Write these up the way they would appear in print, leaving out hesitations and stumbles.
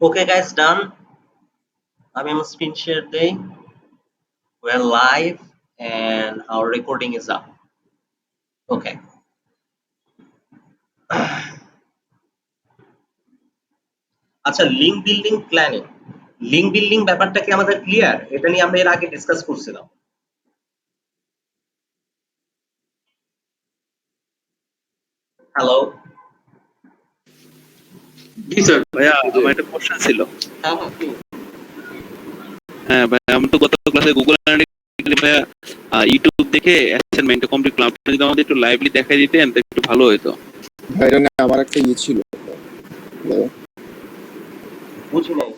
Okay, guys, done. I'm on screen share day. We're live and our recording is up. Okay. আচ্ছা, link building ব্যাপারটা কি আমাদের clear? এটা নিয়ে আমরা এর আগে ডিসকাস করছিলাম। হ্যালো। জি স্যার। ভাইয়া আমার একটা কোশ্চেন ছিল। হ্যাঁ ভাইয়া, আমি তো গত ক্লাসে গুগল অ্যানালিটিক্স ভাইয়া ইউটিউব দেখে অ্যাসাইনমেন্ট কমপ্লিট করলাম। আপনি যদি আমাদের একটু লাইভলি দেখাই দিতেন তাহলে একটু ভালো হতো। ভাই না, আমার একটা ছিল। বুঝি নাই।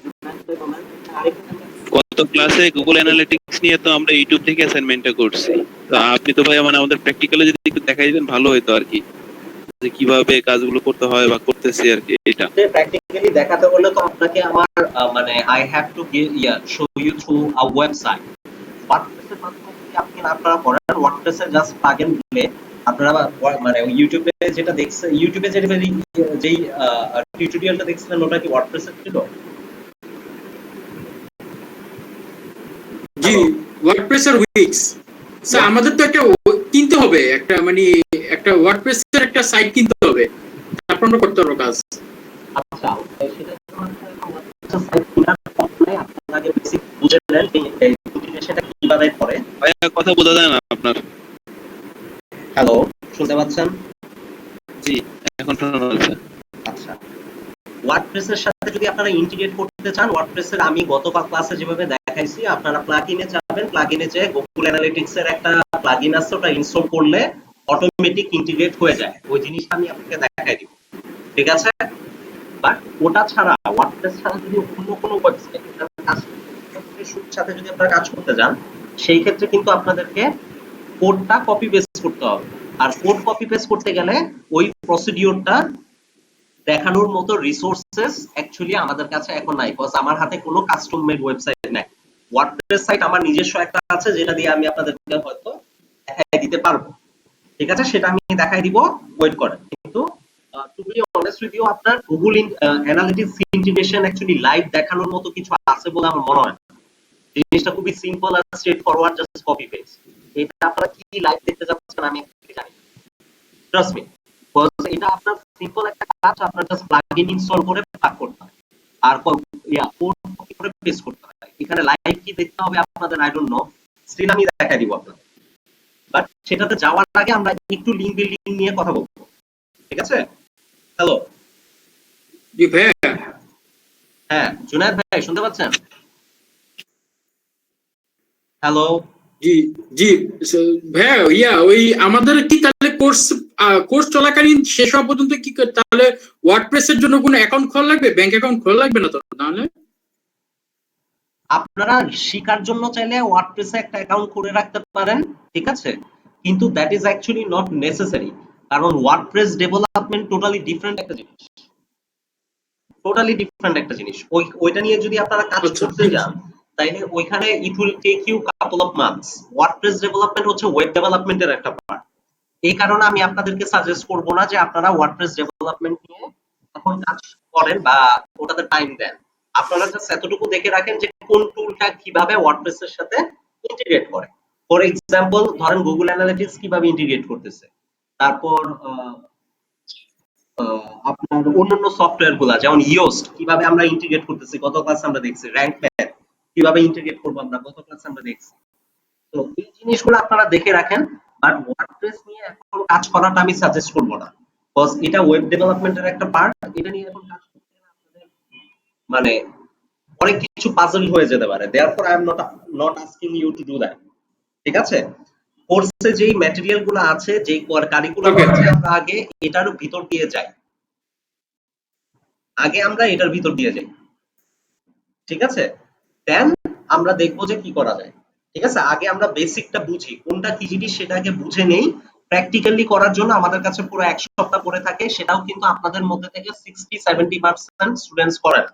গত ক্লাসে গুগল অ্যানালিটিক্স নিয়ে তো আমরা ইউটিউব থেকে অ্যাসাইনমেন্টটা করছি। তো আপনি তো ভাইয়া আমাদের প্র্যাকটিক্যালি যদি একটু দেখাই দিতেন ভালো হতো আর কি, যে কিভাবে কাজগুলো করতে হয় বা করতেছি আর কি। এটা প্র্যাকটিক্যালি দেখাতে হলে তো আপনাকে আমার I have to show you through a website. ওয়ার্ডপ্রেসের মাধ্যমে যদি আপনারা করেন, ওয়ার্ডপ্রেসে জাস্ট প্লাগ ইন দিলে আপনারা ইউটিউবে যেটা দেখছেন, ইউটিউবে যেই টিউটোরিয়ালটা দেখছিলেন ওটা কি ওয়ার্ডপ্রেসে ছিল? জি, ওয়ার্ডপ্রেসের উইক্স। স্যার আমাদের তো একটা কিনতে হবে, একটা ওয়ার্ডপ্রেসের একটা সাইট কিনতে হবে, তারপর আমরা করতে পারবো কাজ। আচ্ছা, সেটা সাইট কিনার পরে আপনারা আগে বেসিক বুঝে নেন এই সেটা কিভাবে করে। ভাইয়া কথা বোঝা যায় না আপনার। হ্যালো, শুনতে পাচ্ছেন? জি, এখন শোনা যাচ্ছে। আচ্ছা, ওয়ার্ডপ্রেসের সাথে যদি আপনারা ইন্টিগ্রেট করতে চান, ওয়ার্ডপ্রেসের আমি গত ক্লাসে যেভাবে দেখাইছি, আপনারা প্লাগইনে যাবেন, প্লাগইনে যে গুগল অ্যানালিটিক্স এর একটা প্লাগইন আছে, ওটা ইনস্টল করলে অটোমেটিক ইন্টিগ্রেট হয়ে যায়। ওই জিনিসটা আমি আপনাকে দেখাই দিব, ঠিক আছে? বাট ওটা ছাড়া, ওয়ার্ডপ্রেস ছাড়া যদি অন্য কোনো ওয়েবসাইট সাথে যদি আপনারা কাজ করতে যান, সেই ক্ষেত্রে কিন্তু আপনাদেরকে কোডটা কপি পেস্ট করতে হবে। আর কোড কপি পেস্ট করতে গেলে ওই প্রসিডিউরটা দেখানোর মতো রিসোর্সেস অ্যাকচুয়ালি আমাদের কাছে এখন নাই, বিকজ আমার হাতে কোনো কাস্টম মেড ওয়েবসাইট নাই। ওয়ার্ডপ্রেস সাইট আমার নিজস্ব একটা আছে, যেটা দিয়ে আমি আপনাদেরকে হয়তো দেখাই দিতে পারবো, ঠিক আছে? সেটা আমি দেখাই দিব, ওয়েট করেন। কিন্তু to be honest with you, আপনার Google Analytics integration actually live দেখানোর মতো কিছু আছে বলে আমার মনে হয়। জিনিসটা খুবই সিম্পল আর straightforward, just copy paste. এটা আপনারা কি লাইভ দেখতে যাচ্ছেন আমি জানি, ট্রাস্ট মি। এটা আপনার সিম্পল একটা কাজ, আপনার জাস্ট প্লাগইন ইনস্টল করে প্লাগ করতে হয় আর কোড কপি করে পেস্ট করতে হয়। এখানে লাইভ কি দেখতে হবে আপনাদের আই ডোন্ট নো, স্টিল আমি দেখাই দিব আপনাদের। বাট সেটাতে যাওয়ার আগে আমরা একটু লিংক বিল্ডিং নিয়ে কথা বলবো, ঠিক আছে? হ্যালো। জি ভাই। হ্যাঁ, জুনায়েদ ভাই শুনতে পাচ্ছেন? হ্যালো। জি জি ভাই, ওই আমাদের কি তাহলে কোর্স চলাকালীন শেষ হওয়া পর্যন্ত কি তাহলে ওয়ার্ডপ্রেসের জন্য কোনো অ্যাকাউন্ট খোলা লাগবে? ব্যাংক অ্যাকাউন্ট খোলা লাগবে না তো? তাহলে আপনারা শিখার জন্য চাইলে ওয়ার্ডপ্রেসে একটা অ্যাকাউন্ট করে রাখতে পারেন, ঠিক আছে? কিন্তু that is actually not necessary, কারণ ওয়ার্ডপ্রেস ডেভেলপমেন্ট টোটালি ডিফারেন্ট একটা জিনিস, ওইটা নিয়ে যদি আপনারা কাজ করতে যান, তাইলে ওইখানে it will take you couple of months. WordPress development হচ্ছে ওয়েব ডেভেলপমেন্টের একটা পার্ট। এই কারণে আমি আপনাদেরকে সাজেস্ট করব না যে আপনারা ওয়ার্ডপ্রেস ডেভেলপমেন্ট নিয়ে এখন কাজ করেন বা ওটাতে টাইম দেন। আপনারা জাস্ট এতটুকু দেখে রাখেন যে কোন টুলটা কিভাবে ওয়ার্ডপ্রেস এর সাথে ইন্টিগ্রেট করে। ফর এক্সাম্পল, ধরেন গুগল অ্যানালিটিক্স কিভাবে ইন্টিগ্রেট করতেছে, তারপর আপনার অন্যান্য সফটওয়্যার গুলা যেমন ইয়োস্ট কিভাবে আমরা ইন্টিগ্রেট করতেছি, গত ক্লাসে আমরা দেখছি। র‍্যাঙ্ক ম্যাথ কিভাবে ইন্টিগ্রেট করব আমরা গত ক্লাসে আমরা দেখছি। তো এই জিনিসগুলো আপনারা দেখে রাখেন। বাট ওয়ার্ডপ্রেস নিয়ে এখন কাজ করাটা আমি সাজেস্ট করব না, বিকজ এটা ওয়েব ডেভেলপমেন্টের একটা পার্ট। এটা নিয়ে এখন কাজ করতে গেলে আপনাদের অনেক কিছু পাজল হয়ে যেতে পারে। Therefore I am not asking you to do that, ঠিক আছে? কোর্সে যেই ম্যাটেরিয়াল গুলো আছে, যেই কারিকুলাম আছে, আমরা আগে এটার ভিতর দিয়ে যাই, ঠিক আছে? দেন আমরা দেখবো যে কি করা যায়, ঠিক আছে? আগে আমরা বেসিকটা বুঝি, কোনটা কি জিনিস সেটা আগে বুঝে নেই। প্র্যাকটিক্যালি করার জন্য আমাদের কাছে পুরো 1 সপ্তাহ পড়ে থাকে, সেটাও কিন্তু আপনাদের মধ্যে থেকে 60-70% স্টুডেন্টস করে না।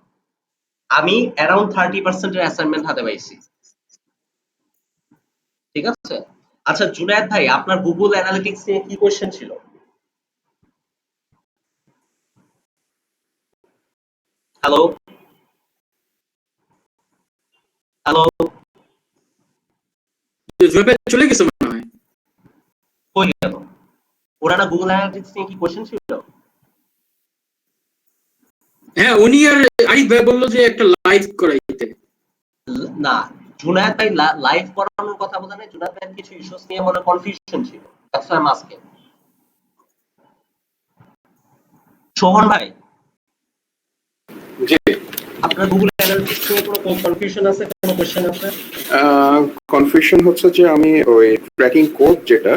আমি অ্যারাউন্ড 30% এর অ্যাসাইনমেন্ট হাতে পাইছি, ঠিক আছে? আচ্ছা জুনায়েদ ভাই, আপনার গুগল অ্যানালিটিক্স নিয়ে কি কোশ্চেন ছিল? হ্যালো। হ্যালো, জয় ভাই চলে গেছে মনে হয়। কই গেল? ওরা না গুগল অ্যানালিটিক্স নিয়ে কি কোশ্চেন ছিল? হ্যাঁ, উনি আর আরিফ ভাই বললো যে একটা লাইভ করাইতে। না, জুনায়েদ ভাই লাইভ করানোর কথা বলে নাই। জুনায়েদ ভাইয়ের কিছু ইস্যুস নিয়ে মনে কনফিউশন ছিল। That's why I am asking. Sohan ভাই, জি। আপনার গুগল অ্যানালিটিক্স নিয়ে কোনো কনফিউশন আছে, কোনো কোশ্চেন আছে? কনফিউশন হচ্ছে যে আমি ওই ট্র্যাকিং কোড যেটা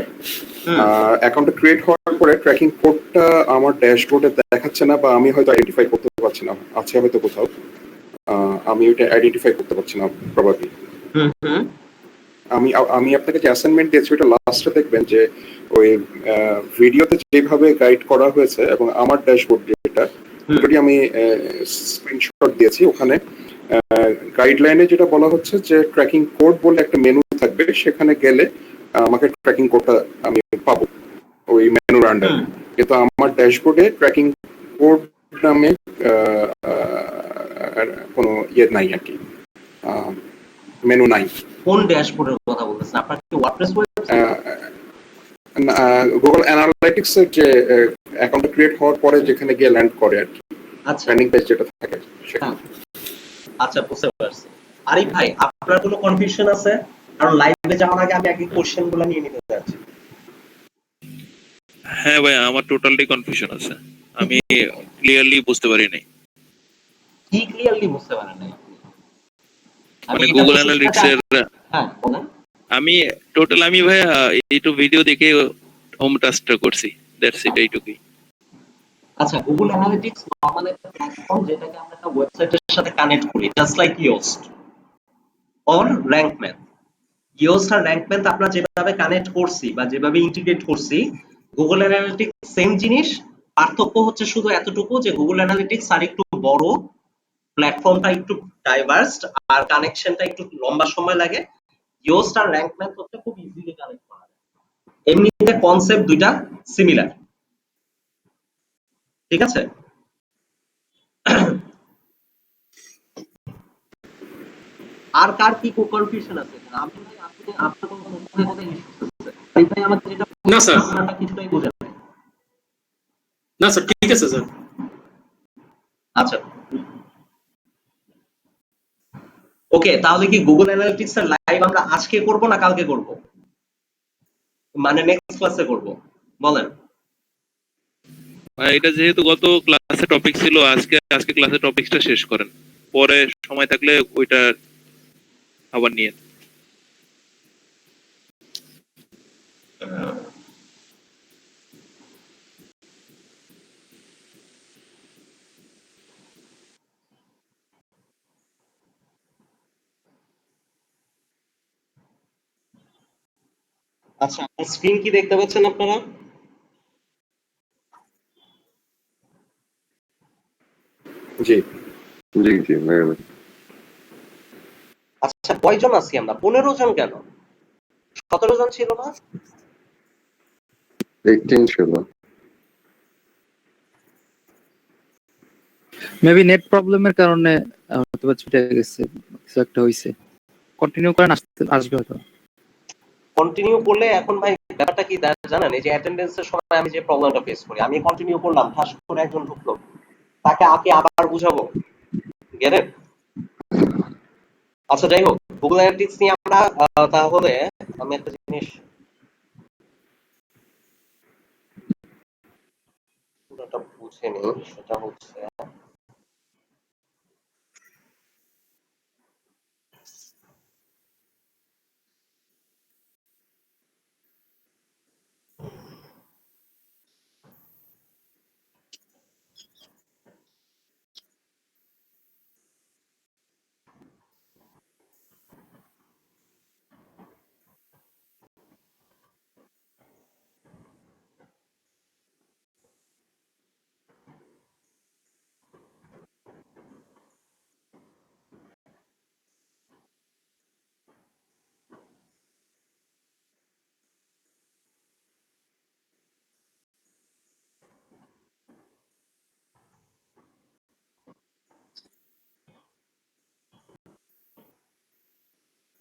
অ্যাকাউন্টটা ক্রিয়েট হওয়ার পরে ট্র্যাকিং কোডটা আমার ড্যাশবোর্ডে দেখাচ্ছে না, বা আমি হয়তো আইডেন্টিফাই করতে পারছি না, আছে হয়তো কোথাও, আমি ওইটা আইডেন্টিফাই করতে পারছি না প্রবাবলি। আমি আমি আপনাকে যে অ্যাসাইনমেন্ট দিয়েছি ওটা লাস্টে দেখবেন যে ওই ভিডিওতে যেভাবে গাইড করা হয়েছে এবং আমার ড্যাশবোর্ড যেটা ওটাই আমি স্ক্রিনশট দিয়েছি। ওখানে গাইডলাইনে যেটা বলা হচ্ছে যে ট্র্যাকিং কোড বলে একটা মেনু থাকবে, সেখানে গেলে আমাকে ট্র্যাকিং কোডটা আমি পাবো ওই মেনুর আন্ডারে। কিন্তু আমার ড্যাশবোর্ডে ট্র্যাকিং কোড নামে কোনো ইয়ে নাই আর কি, মেনু নাই। কোন ড্যাশবোর্ডের কথা বলতেছেন? আপনার কি ওয়ার্ডপ্রেস ওয়েবসাইট? গুগল অ্যানালিটিক্স এর যে অ্যাকাউন্ট ক্রিয়েট হওয়ার পরে যেখানে গিয়ে ল্যান্ড করে আর কি, আচ্ছা, ল্যান্ডিং পেজ যেটা থাকে সেখানে। আচ্ছা, বুঝতে পারছি। আরিফ ভাই, আপনার কোনো কনফিউশন আছে? কারণ লাইভে যাওয়ার আগে আমি আগে কোশ্চেনগুলো নিয়ে নিতে চাচ্ছি। হ্যাঁ ভাই, আমার টোটালি কনফিউশন আছে, আমি ক্লিয়ারলি বুঝতে পারি নাই। কি ক্লিয়ারলি বুঝতে পারেন নাই আপনি? মানে গুগল অ্যানালিটিক্স এর হ্যাঁ, বলেন। আমি ভাই এইটু ভিডিও দেখে হোম টাস্কটা করছি, দ্যাটস ইট, এইটুকুই। আচ্ছা, গুগল অ্যানালিটিক্স নরমাল একটা প্ল্যাটফর্ম যেটাকে আমরা একটা ওয়েবসাইটের সাথে কানেক্ট করি, just like Yoast or Rank Math. Yoast আর র‍্যাঙ্ক ম্যাথ আমরা যেভাবে কানেক্ট করছি বা যেভাবে ইন্টিগ্রেট করছি, গুগল অ্যানালিটিক্স সেম জিনিস। পার্থক্য হচ্ছে শুধু এতটুকু যে গুগল অ্যানালিটিক্স আর একটু বড়, প্ল্যাটফর্মটা একটু ডাইভার্সড, আর কানেকশনটা একটু লম্বা সময় লাগে। ইয়োস্ট আর র‍্যাঙ্ক ম্যাথ হচ্ছে খুব ইজিলি কানেক্ট করা যায়। এমনিতে কনসেপ্ট দুইটা সিমিলার, ঠিক আছে? আর কার কি কনফিউশন আছে? আমি ভাই, আপনি আপনার কোনো কোথায় কোথায় ইস্যু আছে? তাই ভাই আমাকে যেটা না স্যার, আপনারটা কিছুটাই বোঝা নাই। না স্যার, ঠিক আছে স্যার। আচ্ছা, ওকে, তাহলে কি গুগল অ্যানালিটিক্স এর লাইভ আমরা আজকে করব না কালকে করব? মানে নেক্সট ক্লাসে করব, বলেন। এটা যেহেতু গত ক্লাসে টপিক ছিল, আজকে আজকে ক্লাসে টপিকটা শেষ করেন, পরে সময় থাকলে ওইটা আবার নিয়ে। আচ্ছা, আমার স্ক্রিন কি দেখতে পাচ্ছেন আপনারা? জি। জি জি very good. আচ্ছা, কয়জন আছি আমরা? 15 জন কেন? 17 জন ছিল না? 18 ছিল। মেবি নেট প্রবলেমের কারণে হয়তো ছুটে গেছে, কিছু একটা হইছে। কন্টিনিউ করেন, আসবে হয়তো। কন্টিনিউ করলে এখন ভাই ব্যাপারটা কি জানেন? এই যে অ্যাটেন্ডেন্সের সময় আমি যে প্রবলেমটা ফেস করি, আমি কন্টিনিউ করলাম, ঠাস করে একজন ঢুকলো, তাকে আবার বুঝাবো, গেট ইট? আচ্ছা, যাই হোক, গুগল অ্যানালিটিক্স নিয়ে আমরা তাহলে আমি একটা জিনিস পুরোটা বুঝে নিই। সেটা হচ্ছে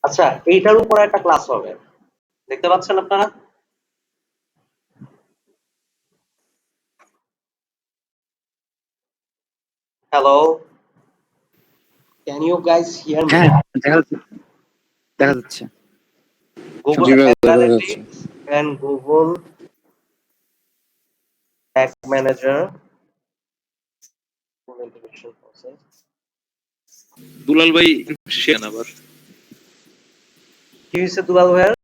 আচ্ছা, এইটার উপর একটা ক্লাস হবে, দেখতে পাচ্ছেন আপনারা? Hello, can you guys hear me? হ্যাঁ, দেখা যাচ্ছে। গুগল জি ভাই, দেখা যাচ্ছে। Analytics and Google tag manager integration process. Dulal ভাই শেন আবার কি হয়েছে দুলাল ভাইয়ের?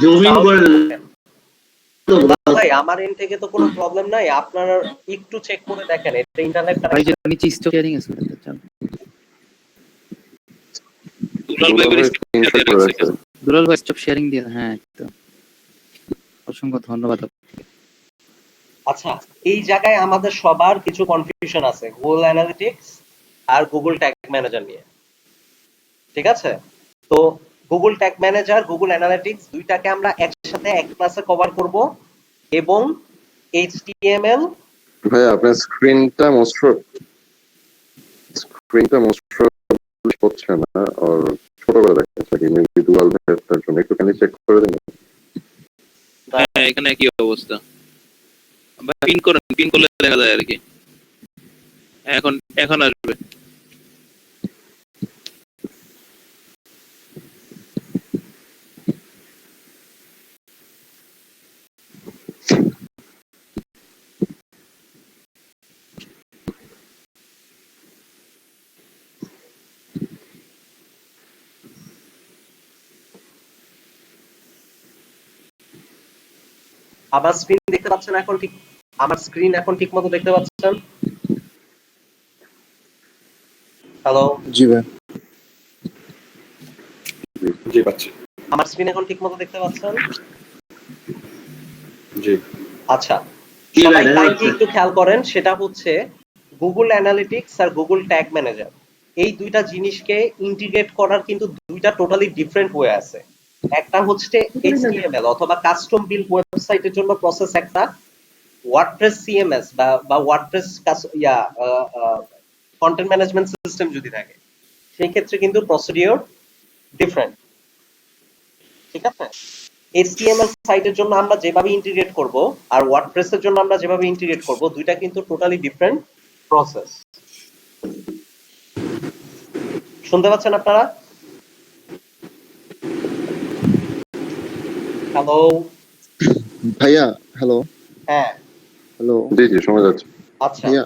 জমিন করে দুলাল ভাই, আমার এন্ড থেকে তো কোনো প্রবলেম নাই, আপনারা একটু চেক করে দেখেন এটা ইন্টারনেট ভাই যে কানেকশন। নিচে স্টক শেয়ারিং আছে চান। দুলাল ভাই দুলাল ভাই স্ক্রিনশট করে রাখছে। দুলাল ভাই স্টক শেয়ারিং দিয়ে, হ্যাঁ তো অসংখ্য ধন্যবাদ। আচ্ছা, এই জায়গায় আমাদের সবার কিছু কনফিউশন আছে গুগল অ্যানালিটিক্স আর গুগল ট্যাগ ম্যানেজার নিয়ে, ঠিক আছে? তো Google tag manager, Google analytics দুইটাকে আমরা একসাথে এক ক্লাসে কভার করব এবং এইচটিএমএল। ভাই আপনার স্ক্রিনটা মোস্ট হচ্ছে না, আর ছোট করে দেখাচ্ছে কি মেবি দুলাল ভাইয়ের জন্য একটুখানি চেক করে দিন। হ্যাঁ এখানে একই অবস্থা। পিন করেন, পিন করলে দেখা যায় আর কি। এখন আসবে। আমার স্ক্রিন দেখতে পাচ্ছেন এখন ঠিক? আমার স্ক্রিন এখন ঠিক মতো দেখতে পাচ্ছেন? হ্যালো, জি ভাই। জি পাচ্ছি। আমার স্ক্রিন এখন ঠিক মতো দেখতে পাচ্ছেন? জি। আচ্ছা, জি ভাই, সবাই দেখা কাইন্ডলি যাচ্ছে। একটু খেয়াল করেন, সেটা হচ্ছে গুগল অ্যানালিটিক্স আর গুগল ট্যাগ ম্যানেজার, এই দুইটা জিনিসকে ইন্টিগ্রেট করার কিন্তু দুইটা টোটালি ডিফারেন্ট ওয়ে আছে। একটা হচ্ছে এইচটিএমএল অথবা কাস্টম বিল্ড ওয়েবসাইটের জন্য প্রসেস একটা, ওয়ার্ডপ্রেস সিএমএস বা ওয়ার্ডপ্রেস কন্টেন্ট ম্যানেজমেন্ট সিস্টেম যদি থাকে, সেই ক্ষেত্রে কিন্তু প্রসিডিওর ডিফারেন্ট, ঠিক আছে? এইচটিএমএল সাইটের জন্য আমরা যেভাবে ইন্টিগ্রেট করব আর ওয়ার্ডপ্রেসের জন্য আমরা যেভাবে ইন্টিগ্রেট করব, দুইটা কিন্তু টোটালি ডিফারেন্ট প্রসেস। শুনতে পাচ্ছেন আপনারা? হ্যালো, ভাইয়া হ্যালো। হ্যাঁ, হ্যালো জি জি শোনা যাচ্ছে। আচ্ছা, ভাইয়া,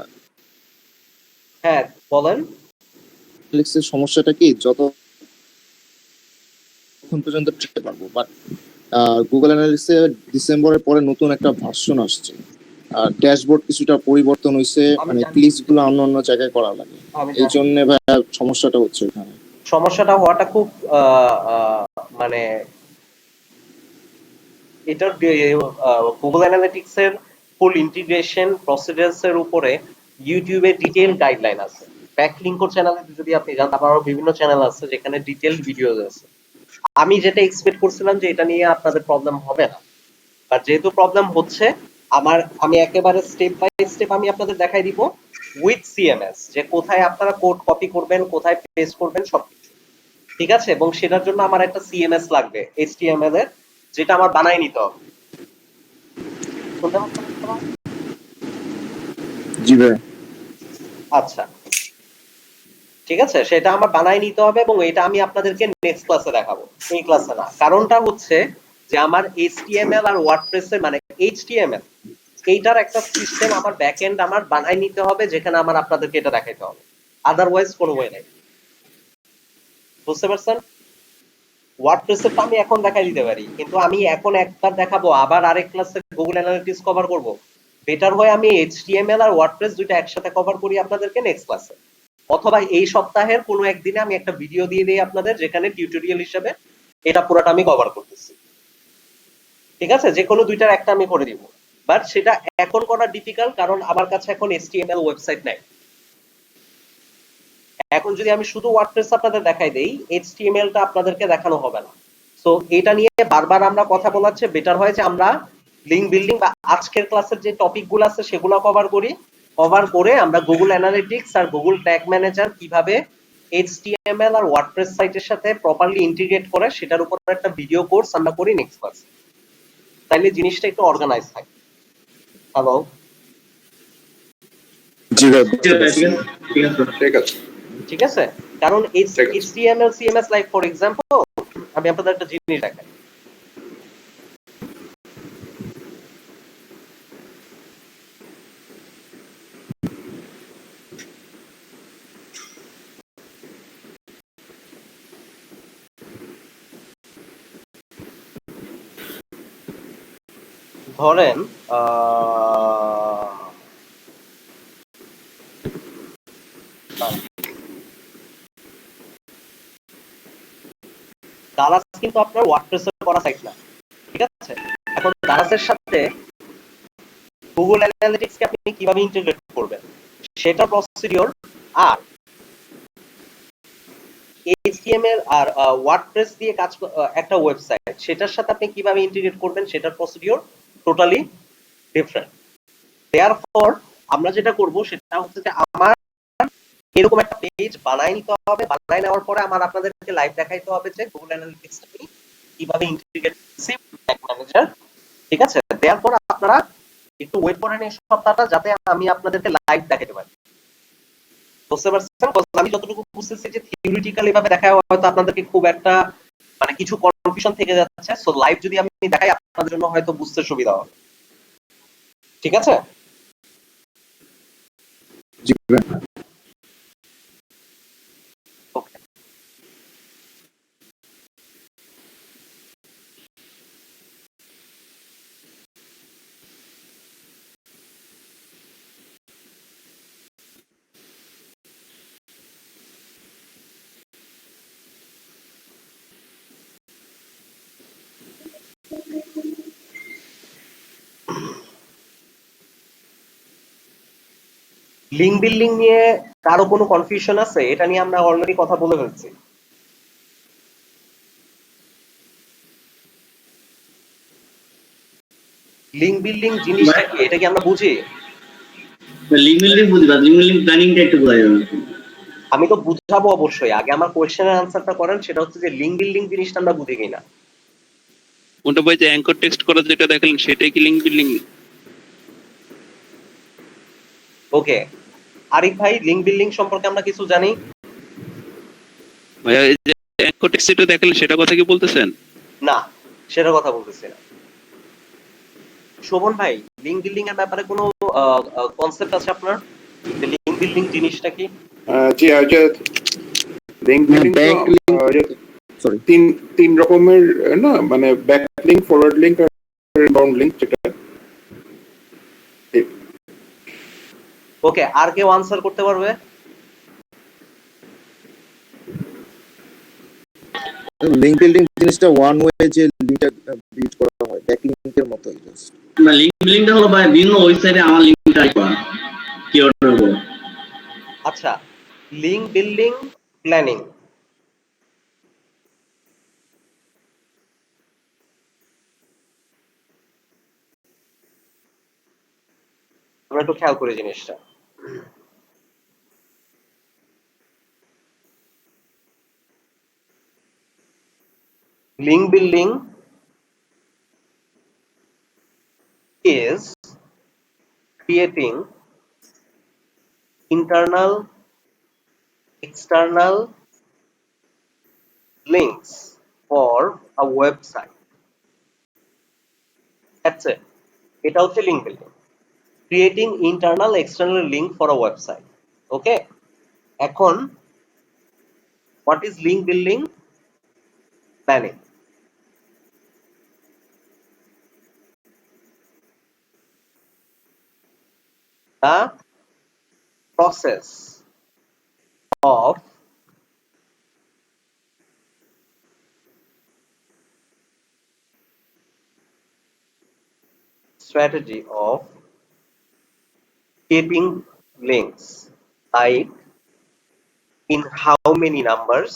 হ্যাঁ বলেন। নেটফ্লিক্সের সমস্যাটা কি, যতক্ষণ পর্যন্ত ট্রেতে পারবো, বাট গুগল অ্যানালিসিসে ডিসেম্বরের পরে নতুন একটা ভার্সন আসছে, আর ড্যাশবোর্ড কিছুটা পরিবর্তন হয়েছে, আমি মানে জানি। ক্লিকস গুলো অন্য অন্য জায়গায় করা লাগে, আমি এই জানি। জন্য ভাইয়া সমস্যাটা হচ্ছে এখানে। সমস্যাটা হওয়াটা খুব মানে এটার গুগল অ্যানালিটিক্স এর ফুল ইন্টিগ্রেশন প্রসিডিউরস এর উপরে ইউটিউবে ডিটেইল গাইডলাইন আছে। ব্যাকলিঙ্কো চ্যানেলে যদি আপনি যান, তারপর আরো বিভিন্ন চ্যানেল আছে যেখানে ডিটেইল ভিডিওস আছে। আমি যেটা এক্সপেক্ট করছিলাম যে এটা নিয়ে আপনাদের প্রবলেম হবে না, বাট যেহেতু প্রবলেম হচ্ছে, আমি একেবারে স্টেপ বাই স্টেপ আমি আপনাদের দেখাই দিব উইথ সিএমএস, যে কোথায় আপনারা কোড কপি করবেন, কোথায় পেস্ট করবেন সবকিছু, ঠিক আছে? এবং সেটার জন্য আমার একটা সিএমএস লাগবে এইচটিএমএল এর, যেটা আমার বানাই নিতে হবে। শুনতে পাচ্ছেন আপনারা? জি ভাই। আচ্ছা, ঠিক আছে, সেটা আমার বানাই নিতে হবে এবং এটা আমি আপনাদেরকে নেক্সট ক্লাসে দেখাবো, এই ক্লাসে না। কারণটা হচ্ছে যে আমার এইচটিএমএল আর ওয়ার্ডপ্রেস এর, মানে এইচটিএমএল এইটার একটা সিস্টেম আমার ব্যাকএন্ড আমার বানাই নিতে হবে, যেখানে আমার আপনাদেরকে এটা দেখাইতে হবে, আদারওয়াইজ কোনো ওয়ে নাই। বুঝতে পারছেন? ওয়ার্ডপ্রেসের তো আমি এখন দেখাই দিতে পারি, কিন্তু আমি এখন একবার দেখাবো, আবার আরেক ক্লাসে গুগল অ্যানালিটিক্স কভার করব। বেটার হয় আমি এইচটিএমএল আর ওয়ার্ডপ্রেস দুইটা একসাথে কভার করি আপনাদেরকে নেক্সট ক্লাসে, অথবা এই সপ্তাহের কোনো একদিনে আমি একটা ভিডিও দিয়ে দিই আপনাদের, যেখানে টিউটোরিয়াল হিসেবে এটা পুরোটা আমি কভার করতেছি, ঠিক আছে? যে কোনো দুইটার একটা আমি করে দিব, বাট সেটা এখন করা ডিফিকাল্ট, কারণ আমার কাছে এখন এইচটিএমএল ওয়েবসাইট নাই। এখন যদি আমি শুধু ওয়ার্ডপ্রেস আপনাদের দেখাই দেই, এইচটিএমএল টা আপনাদেরকে দেখানো হবে না। সো এটা নিয়ে বারবার আমরা কথা বলাচ্ছে, বেটার হয় যে আমরা লিংক বিল্ডিং বা আজকের ক্লাসের যে টপিকগুলো আছে সেগুলো কভার করি, কভার করে আমরা গুগল অ্যানালিটিক্স আর গুগল ট্যাগ ম্যানেজার কিভাবে HTML আর ওয়ার্ডপ্রেস সাইটের সাথে প্রপারলি ইন্টিগ্রেট করে সেটার উপর একটা ভিডিও কোর্স আমরা করি নেক্সট ক্লাসে, তাইলে জিনিসটা একটু অর্গানাইজ থাকে। হ্যালো, জি ভাই, ঠিক আছে। ঠিক আছে? কারণ ঠিক আছে। HTML CMS like for example আমি আপনাদের একটা জিনিস দেখাই। ধরেন দারাজ কিন্তু আপনার ওয়ার্ডপ্রেসের করা সাইট না, ঠিক আছে? এখন দারাজের সাথে গুগল অ্যানালিটিক্স কে আপনি কিভাবে ইন্টিগ্রেট করবেন সেটা প্রসিডিওর, আর HTML আর ওয়ার্ডপ্রেস দিয়ে কাজ একটা ওয়েবসাইট সেটার সাথে আপনি কিভাবে ইন্টিগ্রেট করবেন সেটার প্রসিডিওর টোটালি ডিফারেন্ট। দেয়ারফর আমরা যেটা করব সেটা হচ্ছে যে আমার এরকম একটা পেজ বানাই নিতে হবে, বানাই নেওয়ার পরে আমার আপনাদেরকে লাইভ দেখাইতে হবে যে গুগল অ্যানালিটিক্স আপনি কিভাবে ইন্টিগ্রেট করছি ট্যাগ ম্যানেজার, ঠিক আছে? দেয়ারপর আপনারা একটু ওয়েট করেন এই সপ্তাহটা যাতে আমি আপনাদেরকে লাইভ দেখাতে পারি। বুঝতে পারছেন? আমি যতটুকু বুঝতেছি যে থিওরিটিক্যালি ভাবে দেখা হয়তো আপনাদেরকে খুব একটা মানে কিছু কনফিউশন থেকে যাচ্ছে, সো লাইভ যদি আমি দেখাই আপনাদের জন্য হয়তো বুঝতে সুবিধা হবে, ঠিক আছে? জি ভাই। ওকে, লিঙ্ক বিল্ডিং নিয়ে কারো কোনো কনফিউশন আছে? এটা নিয়ে আমরা অলরেডি কথা বলে ফেলছি। লিঙ্ক বিল্ডিং জিনিসটা কি এটা কি আমরা বুঝি? লিঙ্ক বিল্ডিং বুঝবা, লিঙ্ক বিল্ডিং প্ল্যানিংটা একটু বোঝা যাবে। আমি তো বুঝাবো অবশ্যই, আগে আমার কোয়েশ্চেনের আনসারটা করেন, সেটা হচ্ছে যে লিঙ্ক বিল্ডিং জিনিসটা আমরা বুঝি কিনা। ওটা ভাই যে অ্যাঙ্কর টেক্সট করা যেটা দেখালেন সেটাই কি লিঙ্ক বিল্ডিং? ওকে, আরিফ ভাই লিঙ্ক বিল্ডিং সম্পর্কে আমরা কিছু জানি? ভাইয়া এই যে অ্যাঙ্কর টেক্সট যেটা দেখালেন সেটা কথা কি বলতেছেন? না, সেটার কথা বলতেছি না। শোভন ভাই, লিঙ্ক বিল্ডিং এর ব্যাপারে কোনো কনসেপ্ট আছে আপনার? লিঙ্ক বিল্ডিং জিনিসটা কি? জি, লিঙ্ক বিল্ডিং ব্যাংক সরি, তিন রকমের না, মানে ব্যাক লিঙ্ক, ফরওয়ার্ড লিঙ্ক আর ইনবাউন্ড লিঙ্ক, যেটা ওকে, আর কেউ আনসার করতে পারবে? লিংক বিল্ডিং জিনিসটা ওয়ান ওয়ে যে লিংকটা বিল্ড করা হয় ব্যাক লিংকের মতোই জাস্ট। না, লিঙ্ক বিল্ডিংটা হলো ভাই বিভিন্ন ওয়েবসাইটে আমার লিঙ্কটা করা কি অর্ডার করব। আচ্ছা, লিঙ্ক বিল্ডিং প্ল্যানিং, আমরা একটু খেয়াল করি জিনিসটা। Link building is creating internal, external links for a website. That's it. এটা হচ্ছে link building, creating internal external link for a website. Okay, এখন what is link building planning? The process of strategy of keeping links, like in how many numbers,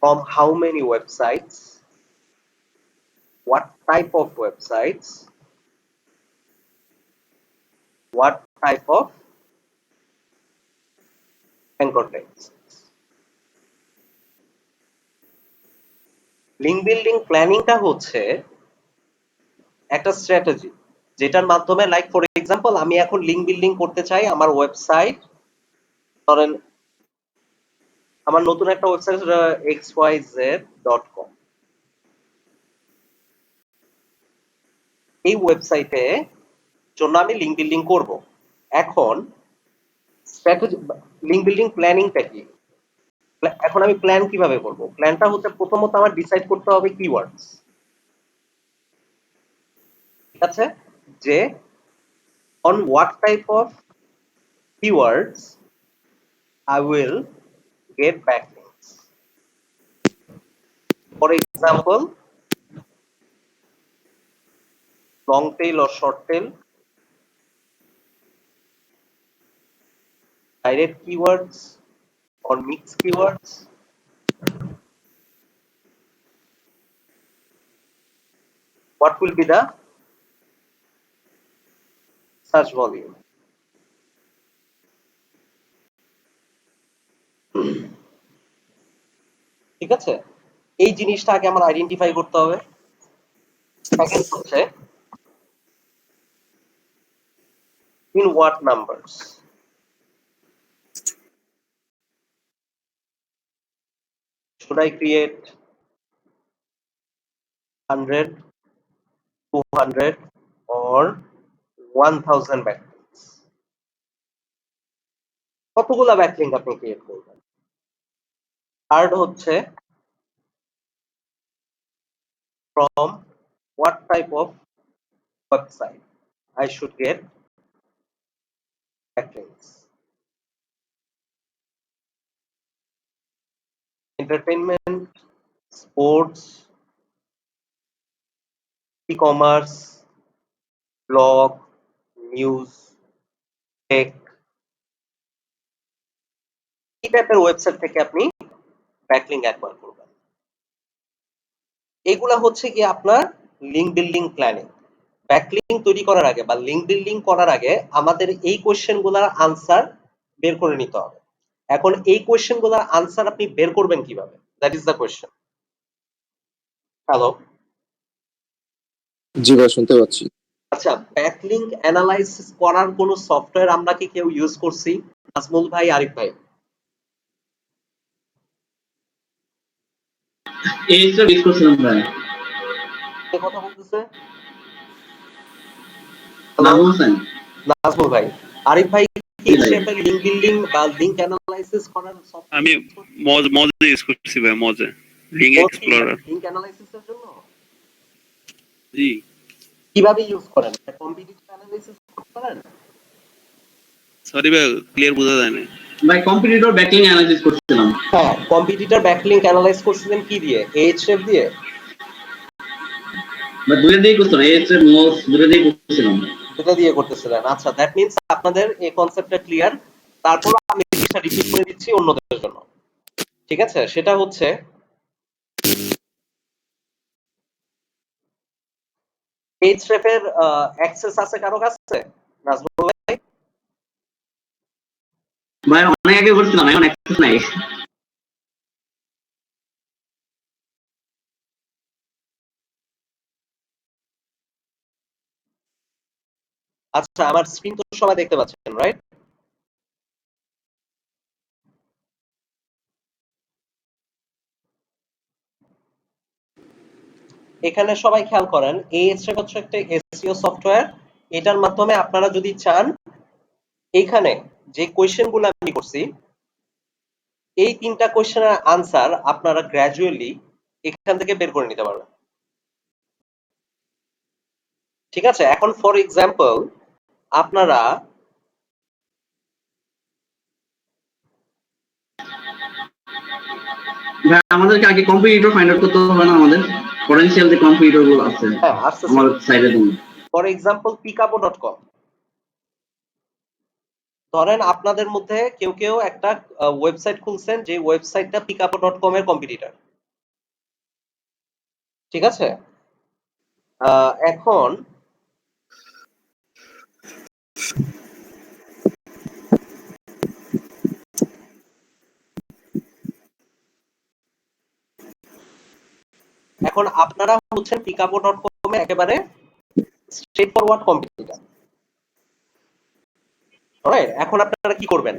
from how many websites, what type of websites, what type of anchor text. Link building প্ল্যানিংটা হচ্ছে একটা strategy যেটার মাধ্যমে like for example আমি এখন link building করতে চাই আমার ওয়েবসাইট, ধরেন আমার নতুন একটা ওয়েবসাইট xyz.com। এই ওয়েবসাইটে জন্য আমি লিঙ্ক বিল্ডিং করব। এখন স্ট্র্যাটেজি লিঙ্ক বিল্ডিং প্ল্যানিংটা কি? এখন আমি প্ল্যান কিভাবে করব? প্ল্যানটা হচ্ছে প্রথমত আমার ডিসাইড করতে হবে কিওয়ার্ডস, ঠিক আছে, যে on what type of keywords I will get backlinks. For example, long tail or short tail, direct keywords or mixed keywords. What will be the search volume? ঠিক আছে, এই জিনিসটা আগে আমার আইডেন্টিফাই করতে হবে। সেকেন্ড হচ্ছে in what numbers. Should I create 100, 200 or 1000 backlinks? কতগুলা ব্যাকলিংক আপনি ক্রিয়েট করবেন? থার্ড হচ্ছে from what type of website I should get backlinks. Entertainment, sports, e-commerce, blog, news, tech, এই টাইপের ওয়েবসাইট থেকে আপনি ব্যাকলিংক অ্যাকোয়ার করবেন। এগুলা হচ্ছে কি আপনার লিঙ্ক বিল্ডিং প্ল্যানিং। ব্যাকলিংক তৈরি করার আগে বা লিঙ্ক বিল্ডিং করার আগে আমাদের এই কোশ্চেনগুলোর আনসার বের করে নিতে হবে। এখন এই কোশ্চেনগুলোর আনসার আপনি বের করবেন কিভাবে? That is the question. Hello, জি ভাই, শুনতে পাচ্ছি। আচ্ছা, ব্যাকলিংক অ্যানালাইসিস করার কোনো সফটওয়্যার আমরা কি কেউ ইউজ করছি? নাজমুল ভাই, আরিফ ভাই, এইটা ইউজ করছিলাম ভাই। কে কথা বলতেছে? নাজমুল হোসেন। নাজমুল ভাই, আরিফ ভাই কি জি ভাই। শেপের লিঙ্ক বিল্ডিং বা লিঙ্ক অ্যানালাইসিস করার সফটওয়্যার আমি মজে ইউজ করছি ভাই, মজে লিঙ্ক এক্সপ্লোরার। লিঙ্ক অ্যানালাইসিসের জন্য জি, কিভাবে ইউজ করেন? কম্পিটিটিভ অ্যানালাইসিস করতে পারেন? সরি ভাই, ক্লিয়ার বোঝা যায় না। ভাই কম্পিটিটর ব্যাকলিং অ্যানালাইসিস করছিলাম। হ্যাঁ, কম্পিটিটর ব্যাকলিংক অ্যানালাইজ করছিলেন কি দিয়ে? Ahrefs দিয়ে? বা দুটো দিয়ে করছিলাম, এএসএফ মোস দুটো দিয়ে করছিলাম। এটা দিয়ে করতেছিলেন। আচ্ছা, দ্যাট মিন্স আপনাদের এই কনসেপ্টটা ক্লিয়ার। তারপর আমি জিনিসটা রিপিট করে দিচ্ছি অন্যদের জন্য, ঠিক আছে? সেটা হচ্ছে Ahrefs এর অ্যাক্সেস আছে কারো কাছে? নাজমুল ভাই, ভাই অনেক আগে করছিলাম, এখন অ্যাক্সেস নাই। আচ্ছা, আমার স্ক্রিন তো সবাই দেখতে পাচ্ছেন, রাইট? এখানে সবাই খেয়াল করেন, Ahrefs হচ্ছে একটা এসইও সফটওয়্যার। এটার মাধ্যমে আপনারা যদি চান, এইখানে যে কোয়েশ্চেনগুলো আমি করছি এই তিনটা কোয়েশ্চেনের আনসার আপনারা গ্র্যাজুয়ালি এখান থেকে বের করে নিতে পারবেন, ঠিক আছে? এখন ফর এক্সাম্পল আপনারা ভাই আমাদেরকে আগে কম্পিটিটর ফাইন্ড আউট করতে হবে না? আমাদের পটেনশিয়াল যে কম্পিটিটর গুলো আছে হ্যাঁ আসতেছে, আমাদের সাইডের জন্য। ফর এক্সাম্পল picapo.com, ধরেন আপনাদের মধ্যে কেউ কেউ একটা ওয়েবসাইট খুলছেন যে ওয়েবসাইটটা picapo.com এর কম্পিটিটর, ঠিক আছে? এখন এখন আপনারা হচ্ছেন picapo.com এ একেবারে স্ট্রেট ফরওয়ার্ড কম্পিটিটর। অলরাইট, এখন আপনারা কি করবেন?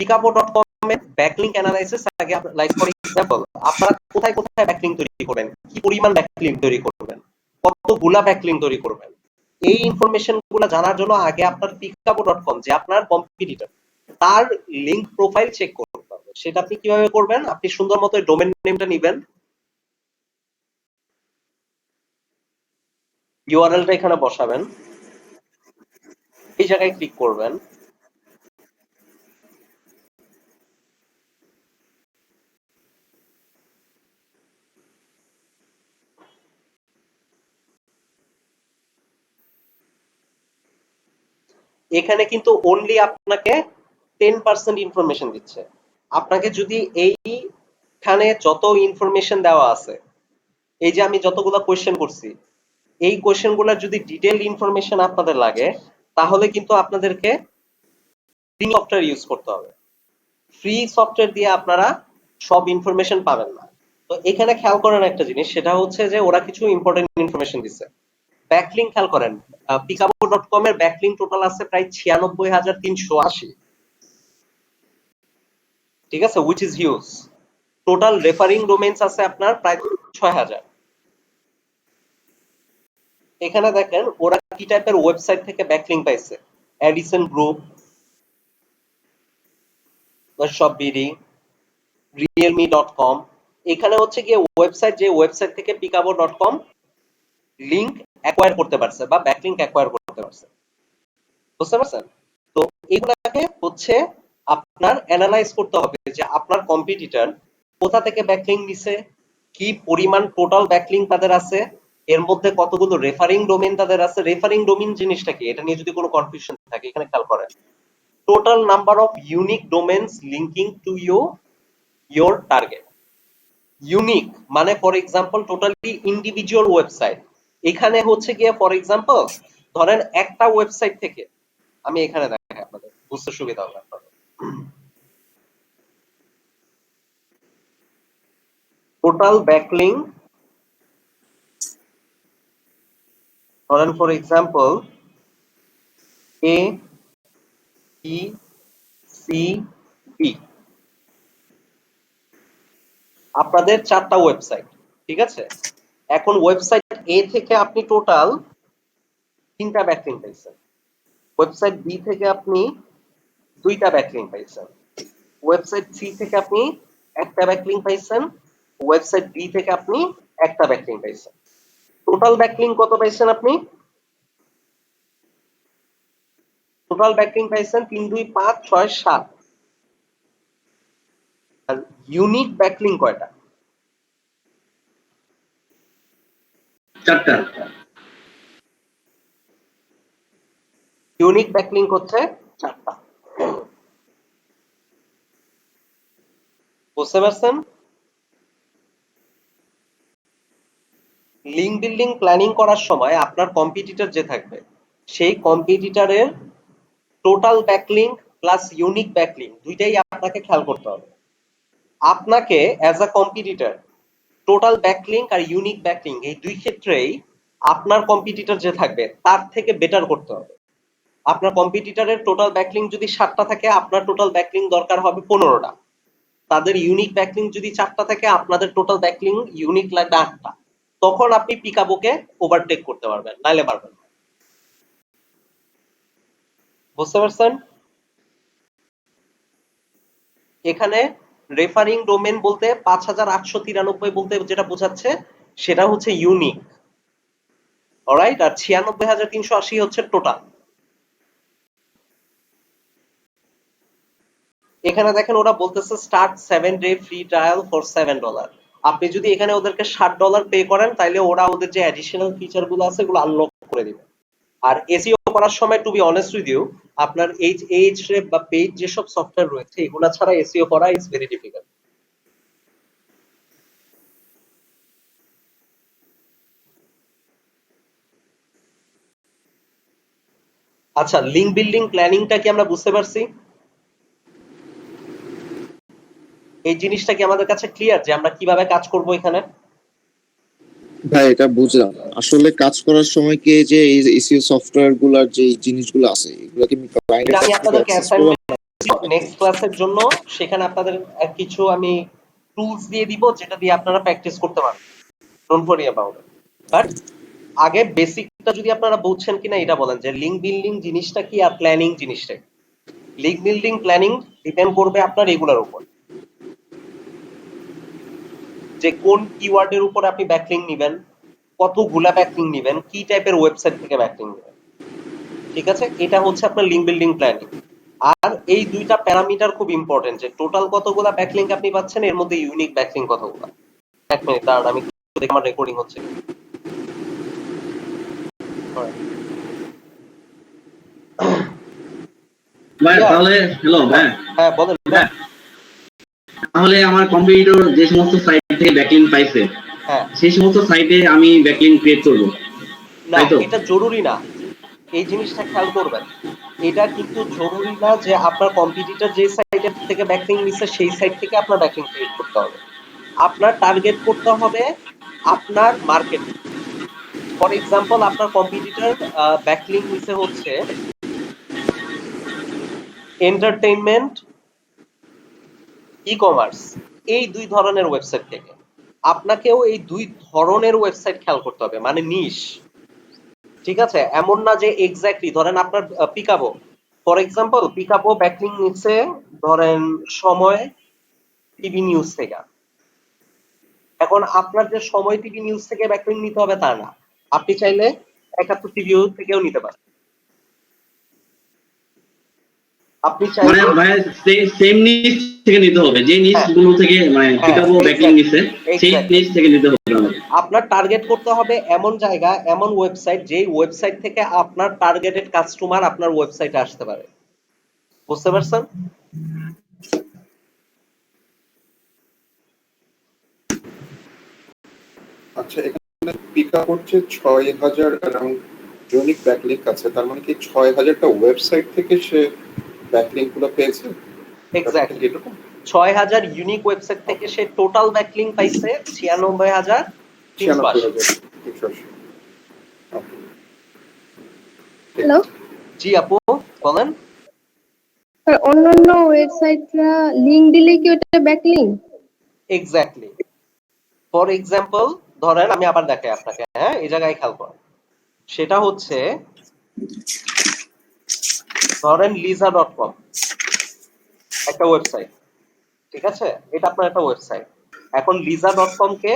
picapo.com এর ব্যাকলিংক অ্যানালাইসিস আগে লাইক ফর এক্সাম্পল আপনারা কোথায় কোথায় ব্যাকলিংক তৈরি করবেন, কি পরিমাণ ব্যাকলিংক তৈরি করবেন, কতগুলা ব্যাকলিংক তৈরি করবেন, এই ইনফরমেশন গুলো জানার জন্য আগে আপনার picapo.com যে আপনার কম্পিটিটর তার লিংক প্রোফাইল চেক করতে হবে। সেটা আপনি কিভাবে করবেন? আপনি সুন্দর মতো ডোমেন নেমটা নেবেন, ইউআরএলটা এখানে বসাবেন, এই জায়গায় ক্লিক করবেন, এখানে কিন্তু অনলি আপনাকে 10% ইনফরমেশন দিচ্ছে। আপনাকে যদি এইখানে যত ইনফরমেশন দেওয়া আছে, এই যে আমি যতগুলো কোয়েশ্চেন করছি, এই কোয়েশ্চেন গুলার যদি ডিটেইলড ইনফরমেশন আপনাদের লাগে তাহলে কিন্তু আপনাদেরকে ফ্রি সফটওয়্যার ইউজ করতে হবে। ফ্রি সফটওয়্যার দিয়ে আপনারা সব ইনফরমেশন পাবেন না। তো এখানে খেয়াল করেন একটা জিনিস, সেটা হচ্ছে যে ওরা কিছু ইম্পর্টেন্ট ইনফরমেশন দিচ্ছে। ব্যাকলিংক খেয়াল করেন, picapo.com এর ব্যাকলিংক টোটাল আছে প্রায় 96,380, ঠিক আছে, which is huge. Total referring domains আছে আপনার প্রায় 6,000। এখানে দেখেন ওরা কি টাইপের ওয়েবসাইট থেকে ব্যাকলিংক পাইছে, এডিসন গ্রুপ, শপবিডি, realme.com। এখানে হচ্ছে গিয়ে ওয়েবসাইট, যে ওয়েবসাইট থেকে picapo.com লিংক অ্যাকোয়ার করতে পারছে বা ব্যাকলিংক অ্যাকোয়ার করতে পারছে, বুঝতে পারছেন? তো এগুলাকে হচ্ছে আপনার অ্যানালাইজ করতে হবে যে আপনার কম্পিটিটর কোথা থেকে ব্যাকলিংক নিছে, কি পরিমাণ টোটাল ব্যাকলিংক তাদের আছে, এর মধ্যে কতগুলো রেফারিং ডোমেইন তাদের আছে। রেফারিং ডোমেইন জিনিসটা কি, এটা নিয়ে যদি কোনো কনফিউশন থাকে এখানে খেয়াল করেন, total number of unique domains linking to your target. Unique মানে for example totally individual website. এখানে হচ্ছে গিয়ে ফর এক্সাম্পল ধরেন একটা ওয়েবসাইট থেকে, আমি এখানে দেখাই আপনাদের বুঝতে সুবিধা হবে আপনাদের। টোটাল ব্যাকলিংক ধরেন for example A B C D, আপনাদের 4টা ওয়েবসাইট, ঠিক আছে। এখন ওয়েবসাইট এ থেকে আপনি টোটাল 3টা ব্যাকলিংক পাইছেন, ওয়েবসাইট বি থেকে আপনি 2টা ব্যাকলিংক পাইছেন, ওয়েবসাইট সি থেকে আপনি 1টা ব্যাকলিংক পাইছেন, ওয়েবসাইট ডি থেকে আপনি 1টা ব্যাকলিংক পাইছেন। টোটাল ব্যাকলিংক কত পাইছেন আপনি? টোটাল ব্যাকলিংক পাইছেন 3, 2, 5, 6, 7। আর ইউনিক ব্যাকলিংক কয়টা? 4টা। ইউনিক ব্যাকলিংক হচ্ছে 4টা, বুঝতে পারছেন? লিংক বিল্ডিং প্ল্যানিং করার সময় আপনার কম্পিটিটর যে থাকবে সেই কম্পিটিটরের total backlink plus unique backlink দুইটাই আপনাকে খেয়াল করতে হবে। আপনাকে as a competitor total backlink আর ইউনিক ব্যাকলিংক এই দুই ক্ষেত্রেই আপনার কম্পিটিটর যে থাকবে তার থেকে বেটার করতে হবে। আপনার কম্পিটিটরের টোটাল ব্যাকলিংক যদি 7টা থাকে, আপনার টোটাল ব্যাকলিংক দরকার হবে 15টা। তাদের ইউনিক ব্যাকলিংক যদি 4টা থাকে, আপনাদের টোটাল ব্যাকলিংক ইউনিক লাগবে 8টা। তখন আপনি পিকাবোকে ওভারটেক করতে পারবেন, নাইলে পারবেন না। বুঝতে পারছেন? এখানে রেফারিং ডোমেন বলতে 5893 বলতে যেটা বোঝাচ্ছে সেটা হচ্ছে ইউনিক, অলরাইট, আর 96,380 হচ্ছে টোটাল। এখানে দেখেন ওরা বলতেছে start 7-day free trial for $7। আপনি যদি এখানে ওদেরকে $60 পে করেন তাহলে ওরা ওদের যে অ্যাডিশনাল ফিচার গুলো আছে এগুলো আনলক করে দিবে। আর এসইও করার সময় to be honest with you, আপনার এইচরেপ বা পেইড যেসব সফটওয়্যার রয়েছে এগুলা ছাড়া এসইও করা ইজ ভেরি ডিফিকাল্ট। আচ্ছা, লিংক বিল্ডিং প্ল্যানিংটা কি আমরা বুঝতে পারছি? এই জিনিসটা কি আমাদের কাছে ক্লিয়ার যে আমরা কিভাবে কাজ করব এখানে? ভাই এটা বুঝলাম, আসলে কাজ করার সময় কি এই যে এসইও সফটওয়্যার গুলার যে জিনিসগুলো আছে এগুলো কি আমি ক্লায়েন্টের এটা আমি কাছ থেকে আপনাদেরকে অ্যাক্সেস করবো? অ্যাসাইনমেন্ট নেক্সট ক্লাসের জন্য, সেখানে আপনাদের কিছু আমি টুলস দিয়ে দিব যেটা দিয়ে আপনারা প্র্যাকটিস করতে পারবেন। Don't worry about it. But আগে বেসিকটা যদি আপনারা বুঝছেন কিনা এটা বলেন, যে লিঙ্ক বিল্ডিং জিনিসটা কি আর প্ল্যানিং জিনিসটা কি। লিঙ্ক বিল্ডিং প্ল্যানিং ডিপেন্ড করবে আপনার এগুলোর উপর, যে কোন কিওয়ার্ডের উপর আপনি ব্যাকলিঙ্ক নেবেন, কতগুলা ব্যাকলিঙ্ক নেবেন, কি টাইপের ওয়েবসাইট থেকে ব্যাকলিঙ্ক নেবেন। ঠিক আছে, এটা হচ্ছে আপনার লিঙ্ক বিল্ডিং প্ল্যানিং। আর এই দুইটা প্যারামিটার খুব ইম্পর্টেন্ট, যে টোটাল কতগুলা ব্যাকলিঙ্ক আপনি পাচ্ছেন, এর মধ্যে ইউনিক ব্যাকলিঙ্ক কতগুলা। এক মিনিট দাঁড়ান, আমি দেখি আমার রেকর্ডিং হচ্ছে কিনা। ভাই তাহলে হ্যালো ভাই, হ্যাঁ বলেন। হ্যাঁ, তাহলে আমার কম্পিউটার যে সমস্ত সাইট থেকে ব্যাকলিংক পাইছে হ্যাঁ, সেই সমস্ত সাইটে আমি ব্যাকলিংক ক্রিয়েট করব, না তাই তো? এটা জরুরি না, এই জিনিসটা খেয়াল করবেন। এটা কিন্তু জরুরি না যে আপনার কম্পিটিটর যে সাইটের থেকে ব্যাকলিঙ্ক নিচ্ছে সেই সাইট থেকে আপনার ব্যাকলিঙ্ক ক্রিয়েট করতে হবে। আপনার টার্গেট করতে হবে আপনার মার্কেট। ফর এক্সাম্পল, আপনার কম্পিটিটর ব্যাকলিঙ্ক নিচ্ছে হচ্ছে এন্টারটেইনমেন্ট, ই কমার্স, এই দুই ধরনের ওয়েবসাইট থেকে। আপনাকেও এই দুই ধরনের ওয়েবসাইট খেয়াল করতে হবে, মানে নিশ। ঠিক আছে, এমন না যে এক্স্যাক্টলি ধরেন আপনার পিকাবো, ফর এক্সাম্পল পিকাবো ব্যাকলিঙ্ক নিচ্ছে ধরেন সময় টিভি নিউজ থেকে। এখন আপনার যে সময় টিভি নিউজ থেকে ব্যাকলিঙ্ক নিতে হবে তা না, আপনি চাইলে ৭১ টিভিও থেকেও নিতে পারেন। আপনি মানে চাইলে ভাই সেম নিচ থেকে নিতে হবে, যে নিচ হ্যাঁ গুলো থেকে মানে হ্যাঁ পিকাবো ব্যাকলিংক নিছে সেই এক্স্যাক্টলি নিচ থেকে নিতে হবে আমাকে। আপনার টার্গেট করতে হবে এমন জায়গা, এমন ওয়েবসাইট, যেই ওয়েবসাইট থেকে আপনার টার্গেটেড কাস্টমার আপনার ওয়েবসাইটে আসতে পারে। বুঝতে পারছেন? আচ্ছা, এখানে পিক আপ হচ্ছে ৬,০০০ অ্যারাউন্ড ইউনিক ব্যাকলিঙ্ক আছে, তার মানে কি ৬,০০০টা ওয়েবসাইট থেকে সে ব্যাকলিঙ্ক গুলো পেয়েছে? ব্যাপারটা এক্স্যাক্টলি কি এরকম? ৬,০০০ ইউনিক ওয়েবসাইট থেকে সে টোটাল ব্যাকলিঙ্ক পাইছে ৯৬,৩৮০। ৯৬,৩৮০। ওকে, হ্যালো, জি আপু বলেন। অন্যান্য ওয়েবসাইটরা লিংক দিলে কি ওটা ব্যাকলিংক? এক্স্যাক্টলি, ফর এক্সাম্পল ধরেন আমি আবার দেখাই আপনাকে, হ্যাঁ এই জায়গায় খেয়াল করেন। সেটা হচ্ছে ধরেন লিজা.কম একটা ওয়েবসাইট। ঠিক আছে, এটা আপনার একটা ওয়েবসাইট। এখন লিজা.কম কে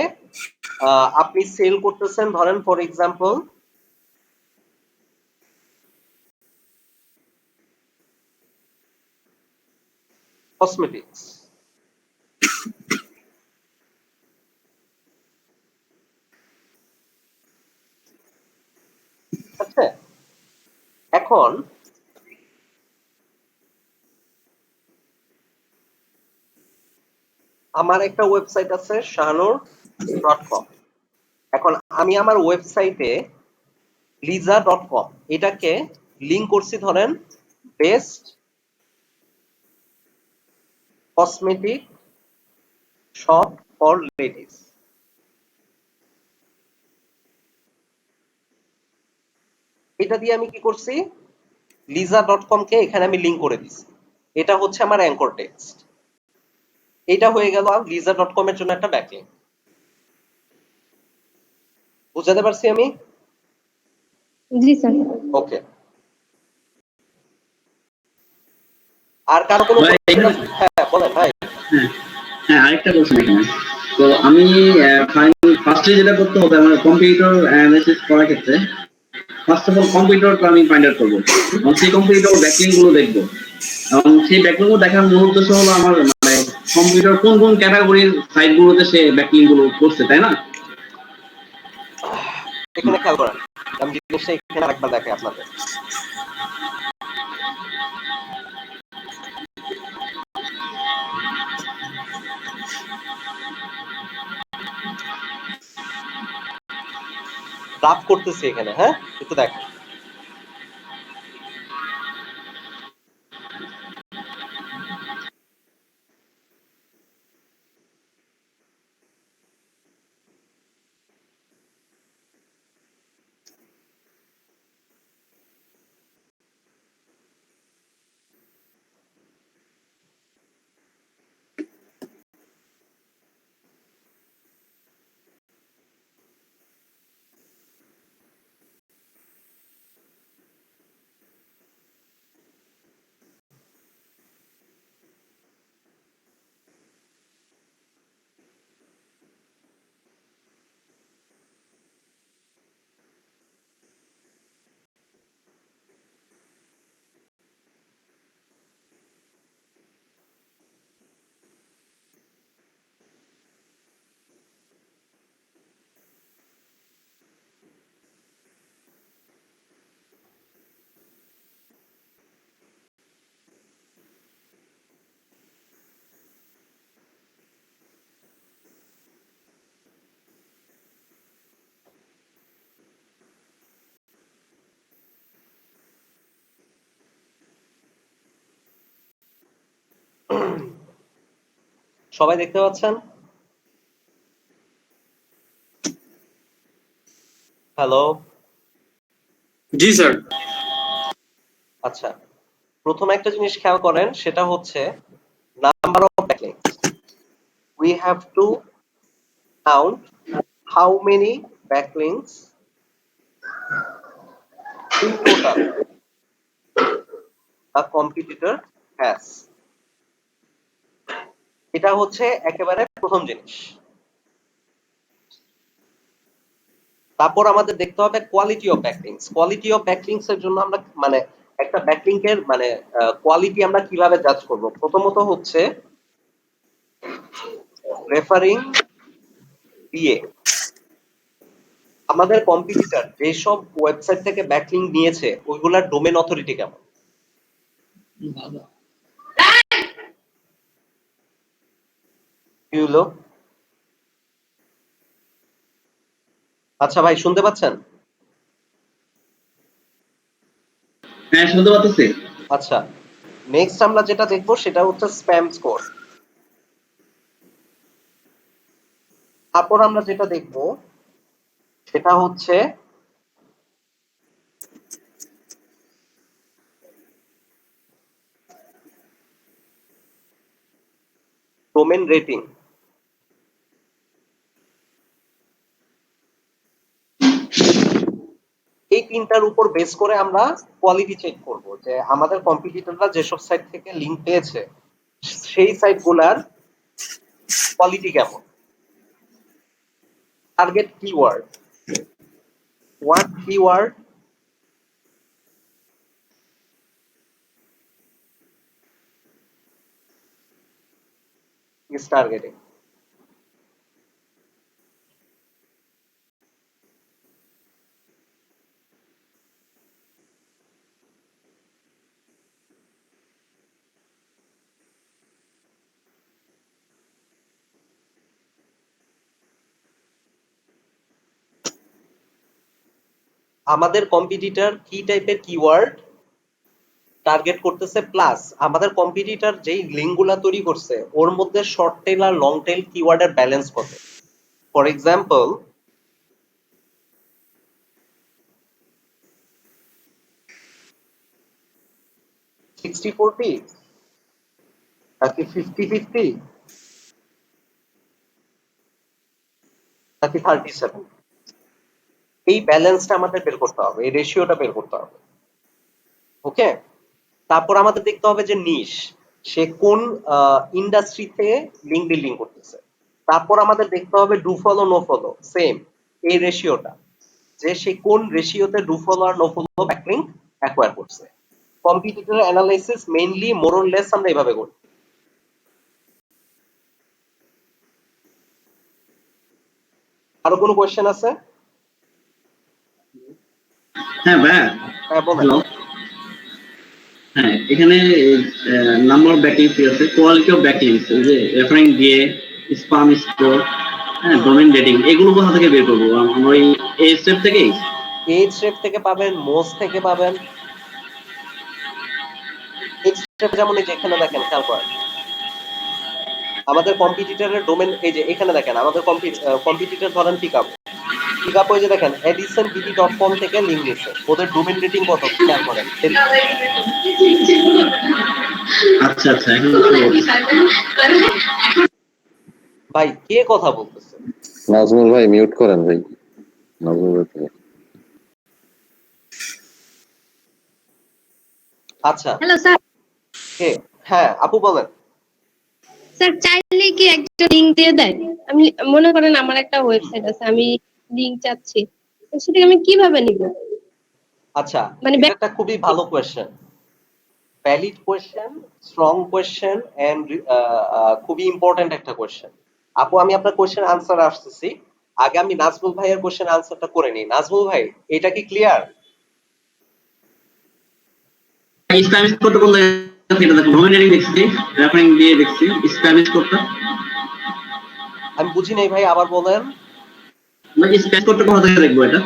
আপনি সেল করতেছেন ধরেন ফর এক্সাম্পল কসমেটিক্স। আচ্ছা, এখন আমার একটা ওয়েবসাইট আছে শাহানুর.কম। এখন আমি আমার ওয়েবসাইটে লিজা.কম এটাকে লিংক করছি ধরেন best cosmetic shop for ladies. এটা দিয়ে আমি কি করছি, লিজা.কম কে এখানে আমি লিংক করে দিছি। এটা হচ্ছে আমার অ্যাঙ্কর টেক্সট। এটা হয়ে গেল লিজা.কম এর জন্য একটা ব্যাকলিংক। বুঝাতে পারছি আমি? জি স্যার। ওকে, আর কারো কোনো ভাই question আছে? হ্যাঁ বলেন ভাই। হ্যাঁ, হ্যাঁ আরেকটা কোশ্চেন এখানে। তো আমি ফার্স্টে যেটা করতে হবে আমার কম্পিউটার অ্যানালাইসিস করার ক্ষেত্রে, ফার্স্ট অফ অল কম্পিউটারটা আমি ফাইন্ড আউট করবো এবং সেই কম্পিউটার ব্যাকলিংক গুলো দেখবো। এবং সেই ব্যাকলিংক গুলো দেখার মূল উদ্দেশ্য হলো আমার মানে কম্পিউটার কোন কোন ক্যাটাগরির সাইট গুলোতে সে ব্যাকলিংক গুলো করছে, তাই না? এখানে খেয়াল করেন, আমি জিনিসটা এখানে আরেকবার দেখাই আপনাদের। রাফ করতেছি এখানে, হ্যাঁ একটু দেখেন। সবাই দেখতে পাচ্ছেন? হ্যালো। জি স্যার। আচ্ছা, প্রথম একটা জিনিস খেয়াল করেন, সেটা হচ্ছে number of backlinks. We have to count how many backlinks in total a competitor has. এটা হচ্ছে একেবারে প্রথম জিনিস। তারপর আমাদের দেখতে হবে quality of backlinks. Quality of backlinks এর জন্য আমরা মানে একটা ব্যাকলিংকের মানে কোয়ালিটি আমরা কিভাবে জাজ করব? প্রথমত হচ্ছে রেফারিং দিয়ে আমাদের কম্পিটিটর যেসব ওয়েবসাইট থেকে ব্যাকলিংক নিয়েছে ওইগুলার ডোমেন অথরিটি কেমন। কি হলো? আচ্ছা ভাই শুনতে পাচ্ছেন? হ্যাঁ, শুনতে পাচ্ছি। আচ্ছা, নেক্সট আমরা যেটা দেখবো সেটা হচ্ছে স্প্যাম স্কোর। তারপর আমরা যেটা দেখবো সেটা হচ্ছে ডোমেন রেটিং। এই তিনটার উপর বেস করে আমরা কোয়ালিটি চেক করব যে আমাদের কম্পিটিটররা যেসব সাইট থেকে লিংক পেয়েছে সেই সাইটগুলার কোয়ালিটি কেমন। Target keyword, what keyword is targeting. আমাদের কম্পিটিটর কি টাইপের কিওয়ার্ড টার্গেট করতেছে, প্লাস আমাদের কম্পিটিটর যেই লিঙ্কগুলা তৈরি করছে ওর মধ্যে শর্ট টেল আর লং টেল কিওয়ার্ডের ব্যালেন্স কত। ফর এক্সাম্পল, সিক্সটি 40 নাকি 50-50 নাকি 37, এই ব্যালেন্সটা আমাদের বের করতে হবে, এই রেশিওটা বের করতে হবে। ওকে, তারপর আমাদের দেখতে হবে যে নিশ, সে কোন ইন্ডাস্ট্রিতে লিঙ্ক বিল্ডিং করতেছে। তারপর আমাদের দেখতে হবে do follow no follow, same এই রেশিওটা, যে সে কোন রেশিওতে ডু ফলো আর নো ফলো ব্যাকলিঙ্ক অ্যাকোয়ার করছে। Competitor analysis mainly more or less আমরা এইভাবে করি। আরো কোনো কোশ্চেন আছে? হ্যাঁ ভাইয়া। হ্যাঁ বলেন। হ্যালো। হ্যাঁ, এখানে নাম্বার অফ ব্যাকলিংস আছে, কোয়ালিটি অফ ব্যাকলিংস, এই যে রেফারিং দিয়ে, স্প্যাম স্কোর, হ্যাঁ, ডোমেইন রেটিং, এগুলো কোথা থেকে বের করবো? আমরা ওই এই স্টেপ থেকেই এইচ রেপ থেকে পাবেন, মোস থেকে পাবেন। এইচ রেপ যেমন এই যে এখানে দেখেন, খেয়াল করেন আমাদের কম্পিটিটরের ডোমেন, এই যে এখানে দেখেন আমাদের কম্পিটিটর ধরেন পিকআপ ওই যে দেখেন edisonbt.com থেকে লিংক নিচ্ছে, ওদের ডোমেন রেটিং কত খেয়াল করেন। আচ্ছা আচ্ছা, এখন ভাই কে কথা বলতেছে? নাজমুল ভাই মিউট করেন ভাই, নাজমুল ভাই। আচ্ছা হ্যালো স্যার। কে? হ্যাঁ আপু বলেন। স্যার চাইলে কি একটা লিংক দিয়ে দেয়? আমি মনে করেন আমার একটা ওয়েবসাইট আছে, আমি লিংক চাচ্ছি, তো সেটাকে আমি কিভাবে নিব? আচ্ছা, মানে এটা একটা খুবই ভালো question, valid question, strong question and খুবই ইম্পর্টেন্ট একটা কোয়েশ্চেন। আপু আমি আপনার কোয়েশ্চেন আনসার আসতেছি, আগে আমি নাজমুল ভাইয়ের কোয়েশ্চেন আনসারটা করে নিই। নাজমুল ভাই এটা কি ক্লিয়ার? স্প্যাম স্কোর কোন জায়গা থেকে দেখো? ডোমেইন রেটিং দেখছি, রেফারিং দিয়ে দেখছি, স্প্যাম স্কোরটা আমি বুঝি নাই ভাই, আবার বলেন। মানে স্প্যাম স্কোরটা কোথা থেকে দেখবো? এটা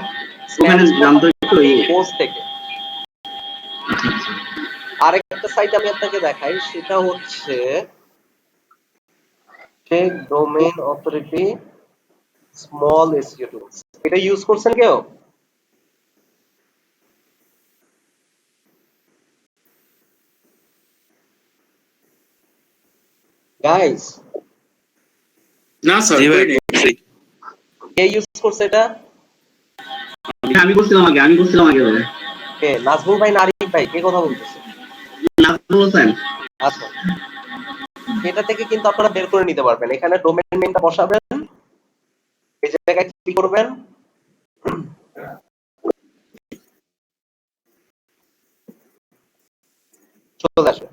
ওখানে জানতে একটু পোস্ট থেকে। আচ্ছা আচ্ছা। আরেকটা সাইট আমি আপনাকে দেখাই, সেটা হচ্ছে check domain authority small SEO tools, এটা ইউজ করছেন কেউ? গাইস, না স্যার জি ভাই করি নাই। করছি। কে ইউজ করছে এটা? আমি করছিলাম আগে বলে কে? নাজমুল ভাই না আরিফ ভাই, কে কথা বলতেছে? নাজমুল হোসেন। আচ্ছা, এটা থেকে কিন্তু আপনারা বের করে নিতে পারবেন। এখানে ডোমেইন নেমটা বসাবেন, এই জায়গায় ক্লিক করবেন, চলে আসবে।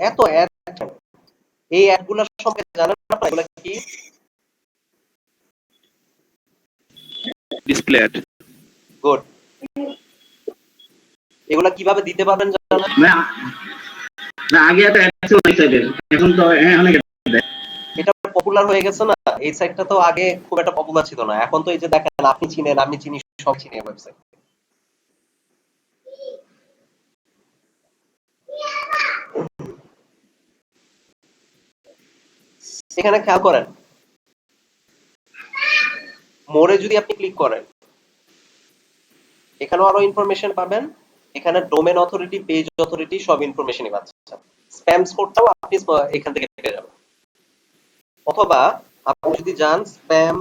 এত অ্যাড, এই অ্যাডগুলো সম্পর্কে জানেন আপনারা? এগুলো কি? Display ad. গুড। এগুলা কিভাবে দিতে পারবেন জানেন? না আগে একটা অ্যাড ছিল এই সাইডে, এখন তো অনেক এটা পপুলার হয়ে গেছে না? এই সাইটটা তো আগে খুব একটা পপুলার ছিল না, এখন তো এই যে দেখেন, আপনি চিনেন, আমি চিনি, সব চিনি ওয়েবসাইট। এখানে খেয়াল করেন, মোরে যদি আপনি ক্লিক করেন, এখানেও আরো ইনফরমেশন পাবেন। এখানে ডোমেন অথরিটি, পেজ অথরিটি, সব ইনফরমেশনই পাচ্ছেন। স্প্যাম স্কোরটাও আপনি এখান থেকে পেয়ে যাবেন। অথবা আপনি যদি যান স্প্যাম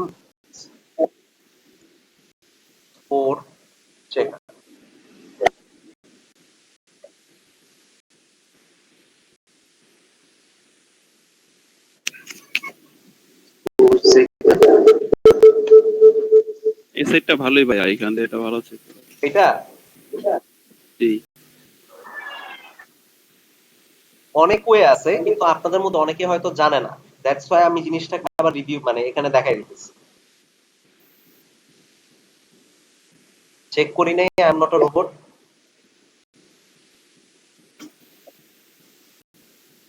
স্কোর চেকার, এই সাইটটা ভালোই ভাই, এখান থেকে এটা ভালো আছে। এটা জি। অনেক ওয়ে আছে, কিন্তু আপনাদের মধ্যে অনেকে হয়তো জানে না। দ্যাটস ওয়াই আমি জিনিসটাকে আবার রিভিউ মানে এখানে দেখাই দিতেছি। চেক করি নাই, I am not a robot.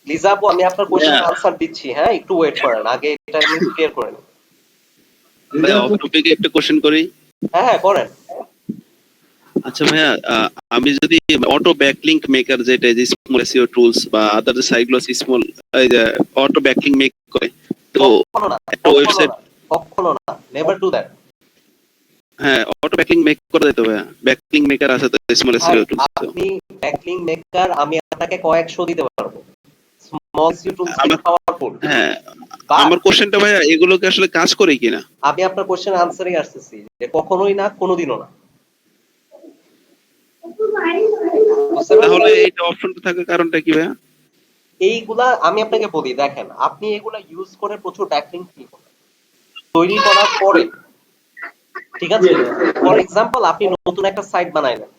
Liza আপু, আমি আপনার কোশ্চেনের আনসার দিচ্ছি, হ্যাঁ একটু ওয়েট করেন, আগে এটা আমি ক্লিয়ার করে নিই। ভাই অফ টপিকে একটা কোশ্চেন করি। হ্যাঁ হ্যাঁ করেন। আচ্ছা ভাইয়া, আমি যদি অটো ব্যাকলিংক মেকার, যেটা যে স্মল এসইও টুলস বা আদার যে সাইটগুলো স্মল অটো ব্যাকলিংক মেক করে, তো কখনো না, একটা ওয়েবসাইট, কখনো না, নেভার ডু দ্যাট। হ্যাঁ অটো ব্যাকলিংক মেক করে দিতে ভাইয়া, ব্যাকলিংক মেকার আছে তো স্মল এসইও টুলস। আপনি ব্যাকলিংক মেকার আমি আপনাকে কয়েকশো দিতে পারবো। Small SEO tools powerful. হ্যাঁ, আমার কোশ্চেনটা ভাইয়া এগুলোকে আসলে কাজ করে কিনা। আমি আপনার কোশ্চেন আনসারই আসতেছি যে কখনোই না, কোনোদিনও না। তাহলে এইটা অপশনটা থাকার কারণটা কি ভাইয়া? এইগুলা আমি আপনাকে বলি, দেখেন আপনি এগুলা ইউজ করে প্রচুর ব্যাকলিংক তৈরি করার পরে, ঠিক আছে, ফর এক্সাম্পল আপনি নতুন একটা সাইট বানাইলেন,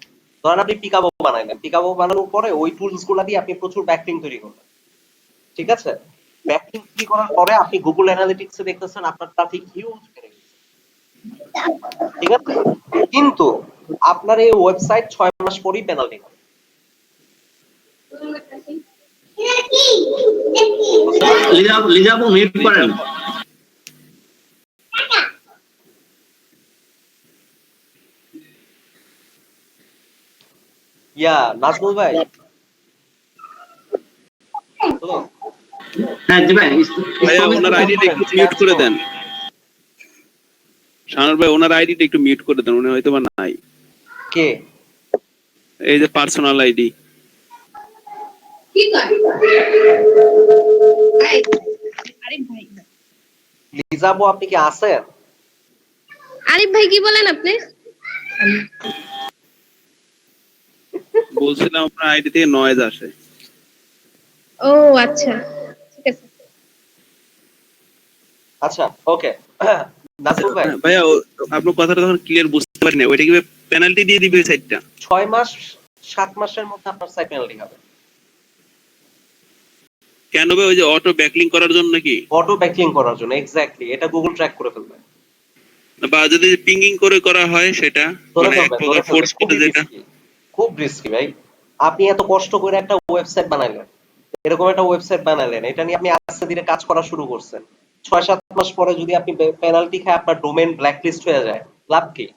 ধরেন আপনি পিকাবো বানাইলেন, পিকাবো বানানোর পরে ওই টুলস গুলা দিয়ে আপনি প্রচুর ব্যাকলিংক তৈরি করলেন, ঠিক আছে। ব্যাকলিংক তৈরি করার পরে আপনি গুগল অ্যানালিটিক্সে দেখতেছেন আপনার ট্রাফিক হিউজ বেড়ে গেছে, ঠিক আছে, কিন্তু আপনার এই ওয়েবসাইট 6 মাস পরেই পেনাল্টি হবে। লিজা আপু মিউট করেন। ইয়া নাজমুল ভাই, হ্যালো, হ্যাঁ জি ভাই, ভাইয়া ওনার আইডিটা একটু মিউট করে দেন। শানুর ভাই ওনার আইডিটা একটু মিউট করে দেন, উনি হয়তো বা নাই। কে? এই যে পার্সোনাল আইডি। লিজা আপু, আপনি কি আছেন? আরিফ ভাই কি বলেন আপনি? বলছিলাম আপনার আইডি থেকে নয়েজ আসে। ও আচ্ছা, ঠিক আছে। আচ্ছা ওকে। নাজমুল ভাই, ভাইয়া আপনার কথাটা তখন ক্লিয়ার বুঝতে পারিনি, ওইটা কি পেনাল্টি দিয়ে দিবে সাইটটা? 6 মাস 7 মাসের মধ্যে আপনার সাইট পেনাল্টি হবে। কেন ভাই? ওই যে অটো ব্যাকলিং করার জন্য নাকি? অটো ব্যাকলিং করার জন্য, এক্স্যাক্টলি, এটা গুগল ট্র্যাক করে ফেলবে। বা যদি পিঙ্গিং করে করা হয় সেটা, মানে এক প্রকার ফোর্স করে যেটা। খুব রিস্কি ভাই। আপনি এত কষ্ট করে একটা ওয়েবসাইট বানাইলেন, এরকম একটা ওয়েবসাইট বানাইলেন, এটা নিয়ে আপনি আস্তে ধীরে কাজ করা শুরু করছেন, 6-7 মাস পরে যদি আপনি পেনাল্টি খায়, আপনার ডোমেইন ব্ল্যাকলিস্ট হয়ে যায়, লাভ কি?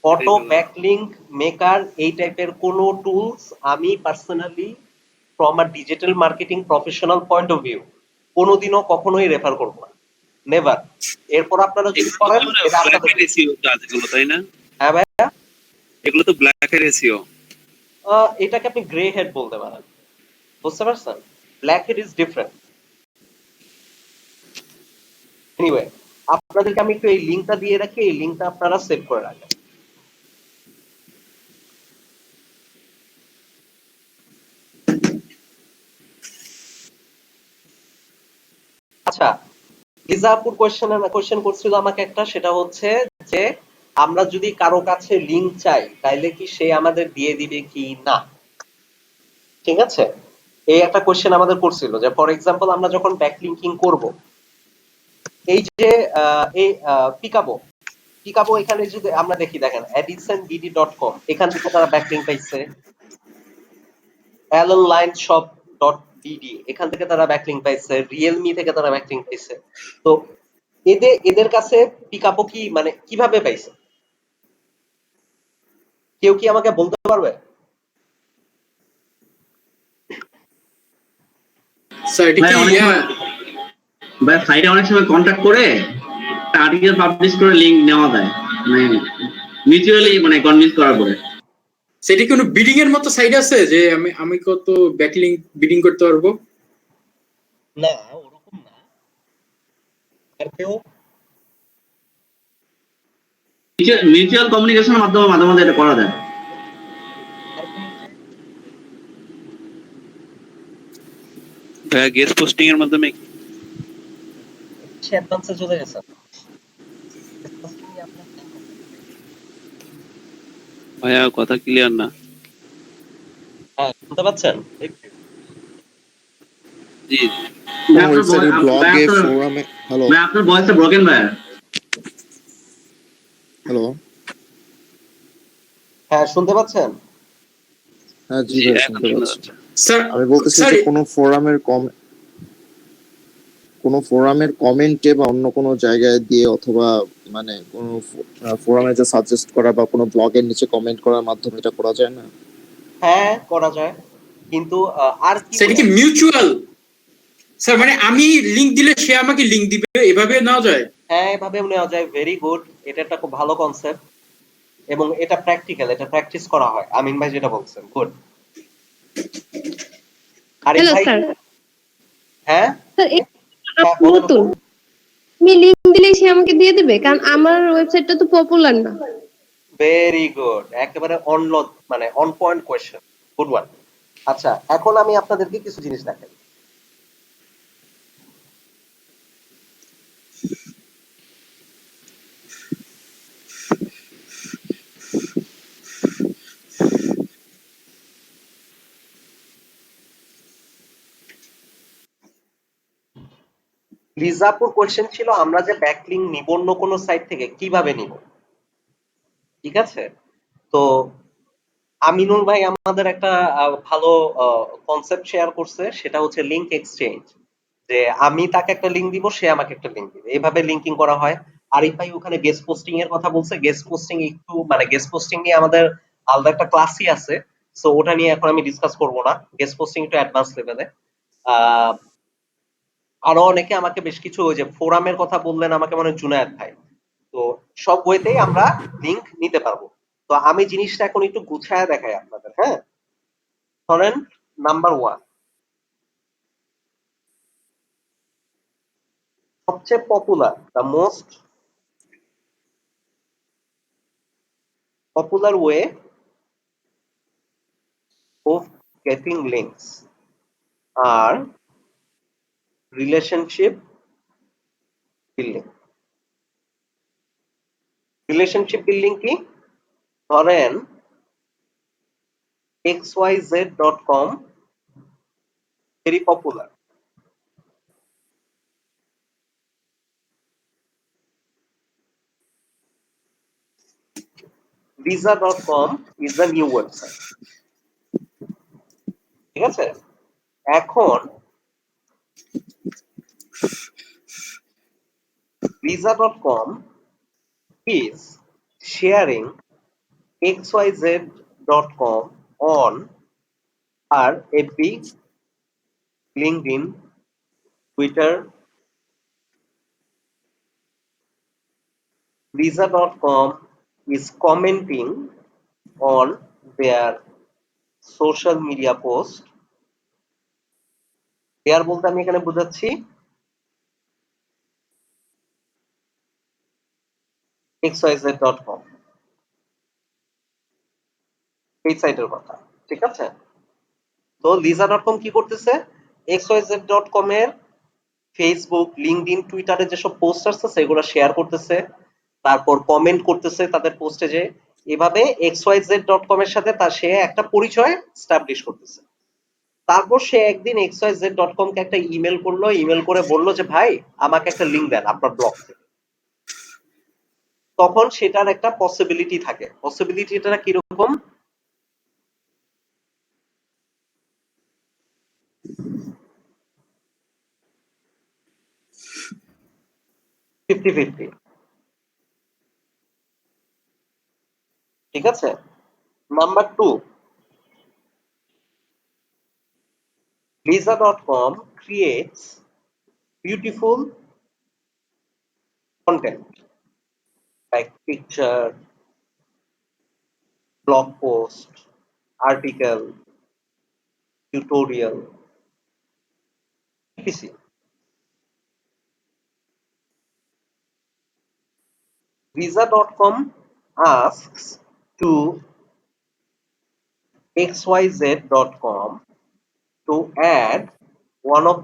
অটো ব্যাকলিঙ্ক মেকার এই টাইপের কোনো টুলস আমি personally from a digital marketing professional point of view কোনোদিনও কখনোই রেফার করবো না, নেভার। এরপর আপনারা যদি করেন এটা আপনাদের কাজগুলো, তাই না? হ্যাঁ ভাইয়া, এগুলো তো ব্ল্যাক এর এসিও। এটাকে আপনি গ্রে হেড বলতে পারেন, বুঝতে পারছেন? Black head is different. Anyway, আপনাদেরকে আমি একটু এই লিঙ্কটা দিয়ে রাখি, এই লিঙ্কটা আপনারা সেভ করে রাখেন। আচ্ছা, লিজাপুর কোয়েশ্চেন করছিল আমাকে একটা, সেটা হচ্ছে যে আমরা যদি কারো কাছে লিংক চাই তাইলে কি সে আমাদের দিয়ে দিবে কি না, ঠিক আছে? এই একটা কোয়েশ্চেন আমাদের করছিল যে ফর এক্সাম্পল আমরা যখন ব্যাকলিঙ্কিং করব, এই যে এই পিকাবো এখানে যদি আমরা দেখি, দেখেন edisondd.com এখান থেকে তারা ব্যাকলিঙ্ক পাইছে, alonlineshop.dd এখান থেকে তারা ব্যাকলিঙ্ক পাইছে, রিয়েলমি থেকে তারা ব্যাকলিঙ্ক পাইছে। তো এদের কাছে পিকাবো কি মানে কিভাবে পাইছে, কেউ কি আমাকে বলতে পারবে? স্যার এটা কি ভাই সাইটে অনেক সময় কন্টাক্ট করে আর্টিকেল পাবলিশ করে লিংক নেওয়া যায়, মানে মিউচুয়ালি মানে কনভিন্স করার পরে। সেটা কোনো বিডিং এর মতো সাইট আছে যে আমি কত ব্যাকলিংক বিডিং করতে পারবো? না, ওরকম না। আর কেউ মিউচুয়াল কমিউনিকেশনের মাধ্যমে মাঝে মাঝে এটা করা যায়। গেস্ট পোস্টিং এর মাধ্যমে অ্যাডভান্সে চলে গেছে। ভাইয়া কথা ক্লিয়ার না। হ্যাঁ, শুনতে পাচ্ছেন? জি ওয়েবসাইটে ব্লগে ফোরামে হ্যালো ভাই আপনার ভয়েসটা ব্রোকেন ভাই। হ্যালো হ্যাঁ, শুনতে পাচ্ছেন? হ্যাঁ জি জি, ভাই এখন শুনতে শোনা পাচ্ছি। যাচ্ছে। স্যার আমি বলতেছি স্যার যে কোনো ফোরামের কমেন্টে বা অন্য কোনো জায়গায় দিয়ে অথবা মানে কোনো ফোরামে যে সাজেস্ট করা বা কোনো ব্লগের নিচে কমেন্ট করার মাধ্যমে এটা করা যায় না? হ্যাঁ, করা যায়, কিন্তু আর কি সেটা কি মিউচুয়াল? স্যার মানে আমি লিংক দিলে সে আমাকে লিংক দিবে, এভাবে নেওয়া যায়? হ্যাঁ, এভাবে নেওয়া যায়। ভেরি গুড, এটা একটা খুব ভালো কনসেপ্ট এবং এটা প্র্যাকটিক্যাল, এটা প্র্যাকটিস করা হয়। আমিন ভাই যেটা বলছেন, গুড। আরিফ হ্যালো ভাই, স্যার। হ্যাঁ স্যার হ্যাঁ, বলেন নতুন, আপু। আমি লিংক দিলে সে আমাকে দিয়ে দিবে, কারণ আমার ওয়েবসাইটটা তো পপুলার না। ভেরি গুড, একেবারে মানে on point question, good one. আচ্ছা, এখন আমি আপনাদেরকে কিছু জিনিস দেখাই। লিজাপুর কোয়েশ্চেন ছিল আমরা যে ব্যাকলিংক নিব অন্য কোনো সাইট থেকে, কিভাবে নিব, ঠিক আছে? তো আমিনুল ভাই আমাদের একটা ভালো কনসেপ্ট শেয়ার করছে, সেটা হচ্ছে লিংক এক্সচেঞ্জ। যে আমি তাকে একটা লিংক দিব, সে আমাকে একটা লিংক দিবে, এভাবে লিংকিং করা হয়। আরিফ ভাই ওখানে গেস্ট পোস্টিং এর কথা বলছে। গেস্ট পোস্টিং একটু মানে গেস্ট পোস্টিং নিয়ে আমাদের আলাদা একটা ক্লাসই আছে, সো ওটা নিয়ে এখন আমি ডিসকাস করব না। গেস্ট পোস্টিং একটু অ্যাডভান্স লেভেলে। আরো অনেকে আমাকে বেশ কিছু ওই যে ফোরামের কথা বললেন, আমাকে মনে হয় জুনায়েদ ভাই। তো সব ওয়েতেই আমরা লিংক নিতে পারবো। তো আমি জিনিসটা এখন একটু গুছায় দেখাই আপনাদের। হ্যাঁ, ধরেন নাম্বার 1, সবচেয়ে popular, the most popular way of getting links আর রিলেশনশিপ বিল্ডিং। রিলেশনশিপ বিল্ডিং কি? ধরেন xyz.com very popular. visa.com is the new website. ঠিক আছে? এখন visa.com is sharing xyz.com on our FB, LinkedIn, Twitter. Visa.com is commenting on their social media post. Share বলতে আমি এখানে বোঝাচ্ছি xyz.com এই সাইটের কথা, ঠিক আছে? তো লিজা.কম কি করতেছে? xyz.com এর ফেসবুক, লিংকডইন, টুইটারে যেসব পোস্ট আসছে সেগুলো শেয়ার করতেছে, তারপর কমেন্ট করতেছে তাদের পোস্টে, যে এভাবে xyz.com এর সাথে তার সে একটা পরিচয় স্টাবলিশ করতেছে। তারপর সে একদিন xyz.com কে একটা ইমেল করলো, ইমেল করে বলল যে ভাই আমাকে একটা লিংক দেন আপনার ব্লগ থেকে। তখন সেটার একটা পসিবিলিটি থাকে। পসিবিলিটিটা কিরকম? ফিফটি, ঠিক আছে? Number 2, Lisa.com creates beautiful content like picture, blog post, article, tutorial, etc. Visa.com asks to xyz.com to add one of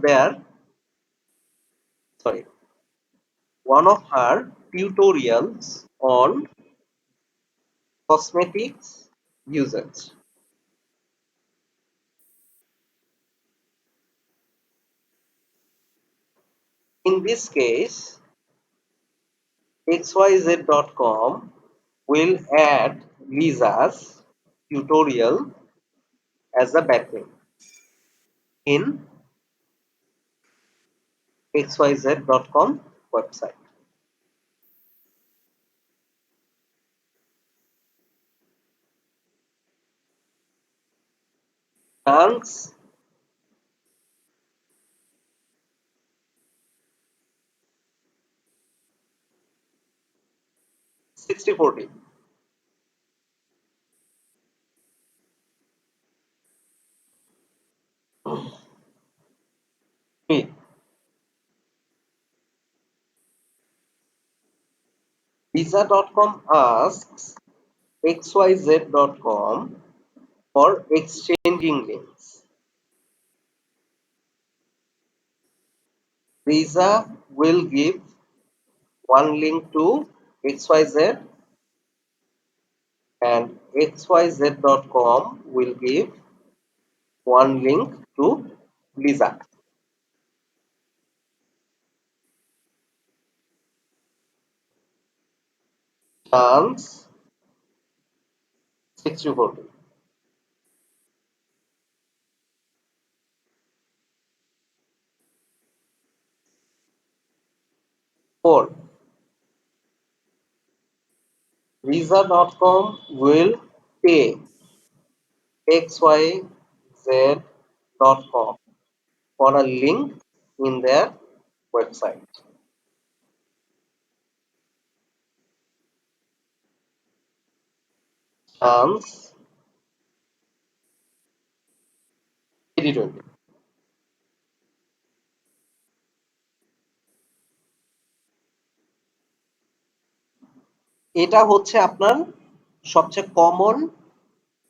her tutorials on cosmetics usage. In this case, xyz.com will add Lisa's tutorial as a backlink in xyz.com website. Chance 60-40. Visa.com asks xyz.com for exchanging links. Visa will give one link to XYZ and xyz.com will give one link to Lisa. Chance 60-40. Four. Visa.com will pay xyz.com for a link in their website. Chance 80-20. এটা হচ্ছে আপনার সবচেয়ে common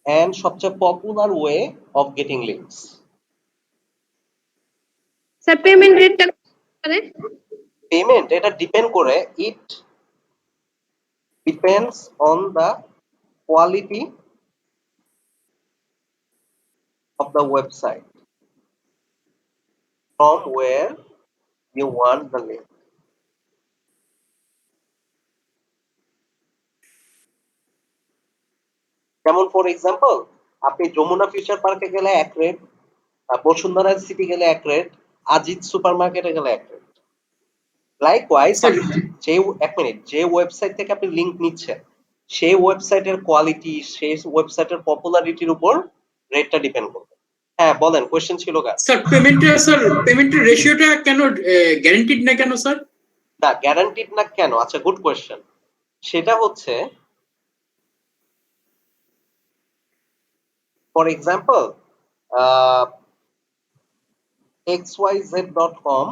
and সবচেয়ে popular way of getting links. Sir payment রেটটা করে payment এটা depend করে, it depends on the quality of the website from where you want the link. যেমন ফর এক্সাম্পল, আপনি যমুনা ফিউচার পার্কে গেলে এক রেট, বসুন্ধরা সিটি গেলে এক রেট, আজিজ সুপার মার্কেটে গেলে এক রেট। লাইকওয়াইজ যে এক মিনিট, যে ওয়েবসাইট থেকে আপনি লিংক নিচ্ছেন সেই ওয়েবসাইটের কোয়ালিটি, সেই ওয়েবসাইটের পপুলারিটির উপর রেটটা ডিপেন্ড করবে। হ্যাঁ বলেন, কোশ্চেন ছিল কার? স্যার পেমেন্টের রেশিওটা কেন গ্যারান্টিড না কেন স্যার? না গ্যারান্টিড না কেন, আচ্ছা গুড কোয়েশ্চেন। সেটা হচ্ছে for example xyz.com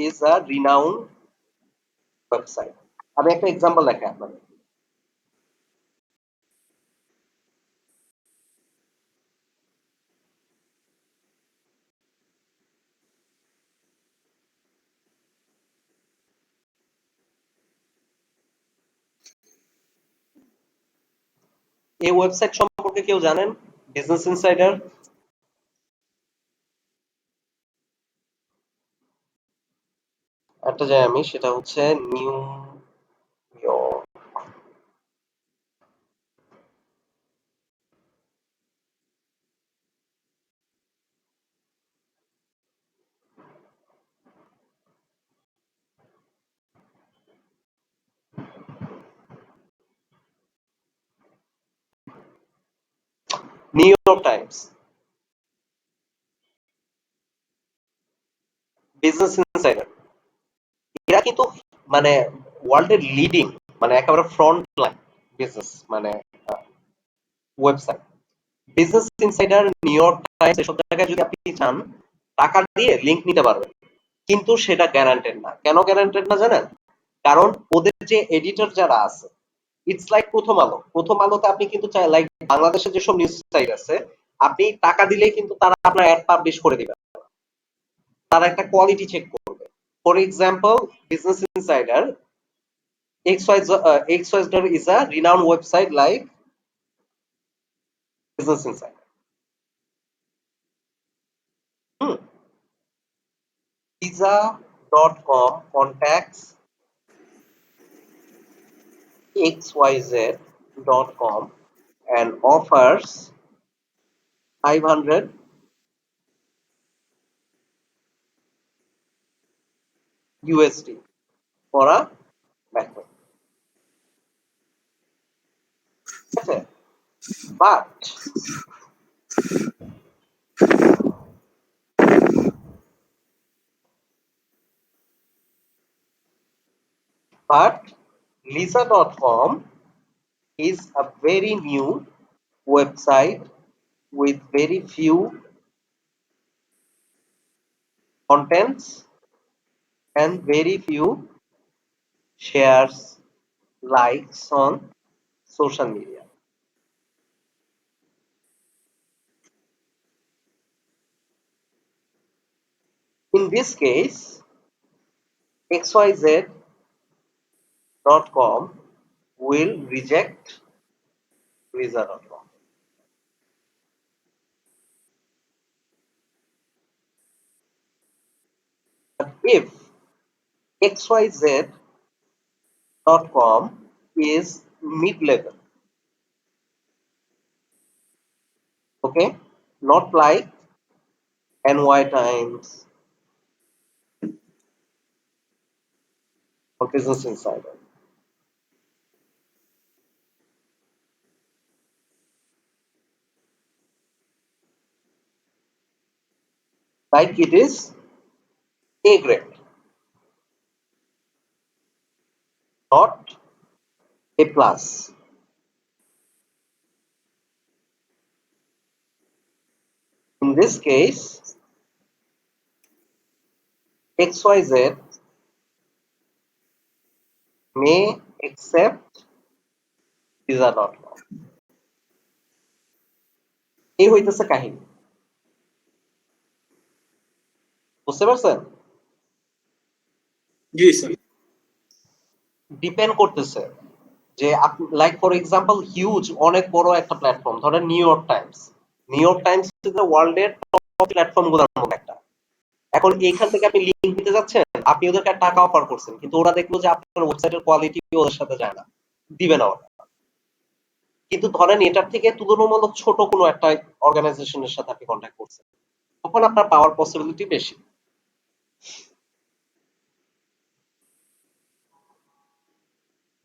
is a renowned website. আমি একটা এক্সাম্পল দেখাই আপনাদের। এই ওয়েবসাইট সম্পর্কে কেউ জানেন? Business insider. একটা যাই আমি, সেটা হচ্ছে new York. New York Times, business insider, এরা কিন্তু মানে ওয়ার্ল্ডের লিডিং, মানে একেবারে ফ্রন্ট লাইন বিজনেস মানে website. Business insider, new York Times, এসব জায়গায় যদি আপনি চান টাকা দিয়ে লিংক নিতে পারবেন, কিন্তু সেটা গ্যারান্টেড না। কেন গ্যারান্টেড না জানেন? কারণ ওদের যে এডিটর যারা আছে, ইটস লাইক প্রথম আলো। প্রথম আলোতে আপনি কিন্তু লাইক বাংলাদেশের যেসব নিউজ সাইট আছে, আপনি টাকা দিলেই কিন্তু তারা আপনার অ্যাড পাবলিশ করে দিবে, তারা একটা কোয়ালিটি চেক করবে। For example, business insider XYZ is a renowned website like Business Insider. Visa.com contacts XYZ.com and offers 500 USD for a backlink. Okay. But Lisa.com is a very new website with very few contents and very few shares, likes on social media. In this case, XYZ.com will reject Visa.com. But if XYZ.com is mid-level, okay, not like NY Times or Business Insider. Like it is A grade, not A plus. In this case, XYZ may accept Visa.com. এই হইতেছে কাহিনী, বুঝতে পারছেন? জি sir. Depend করতেছে যে like for example huge অনেক বড় একটা প্ল্যাটফর্ম, ধরেন new York Times. New York Times ওয়ার্ল্ডের টপ প্ল্যাটফর্ম গুলোর মধ্যে একটা। এখন এইখান থেকে আপনি লিংক দিতে যাচ্ছেন, আপনি ওদেরকে টাকা অফার করছেন, কিন্তু ওরা দেখলো যে আপনার ওয়েবসাইটের কোয়ালিটি ওদের সাথে যায় না, দিবে না ওরা। কিন্তু ধরেন এটার থেকে তুলনামূলক ছোট কোনো একটা অর্গানাইজেশনের সাথে আপনি কন্ট্যাক্ট করছেন, তখন আপনার পাওয়ার পসিবিলিটি বেশি।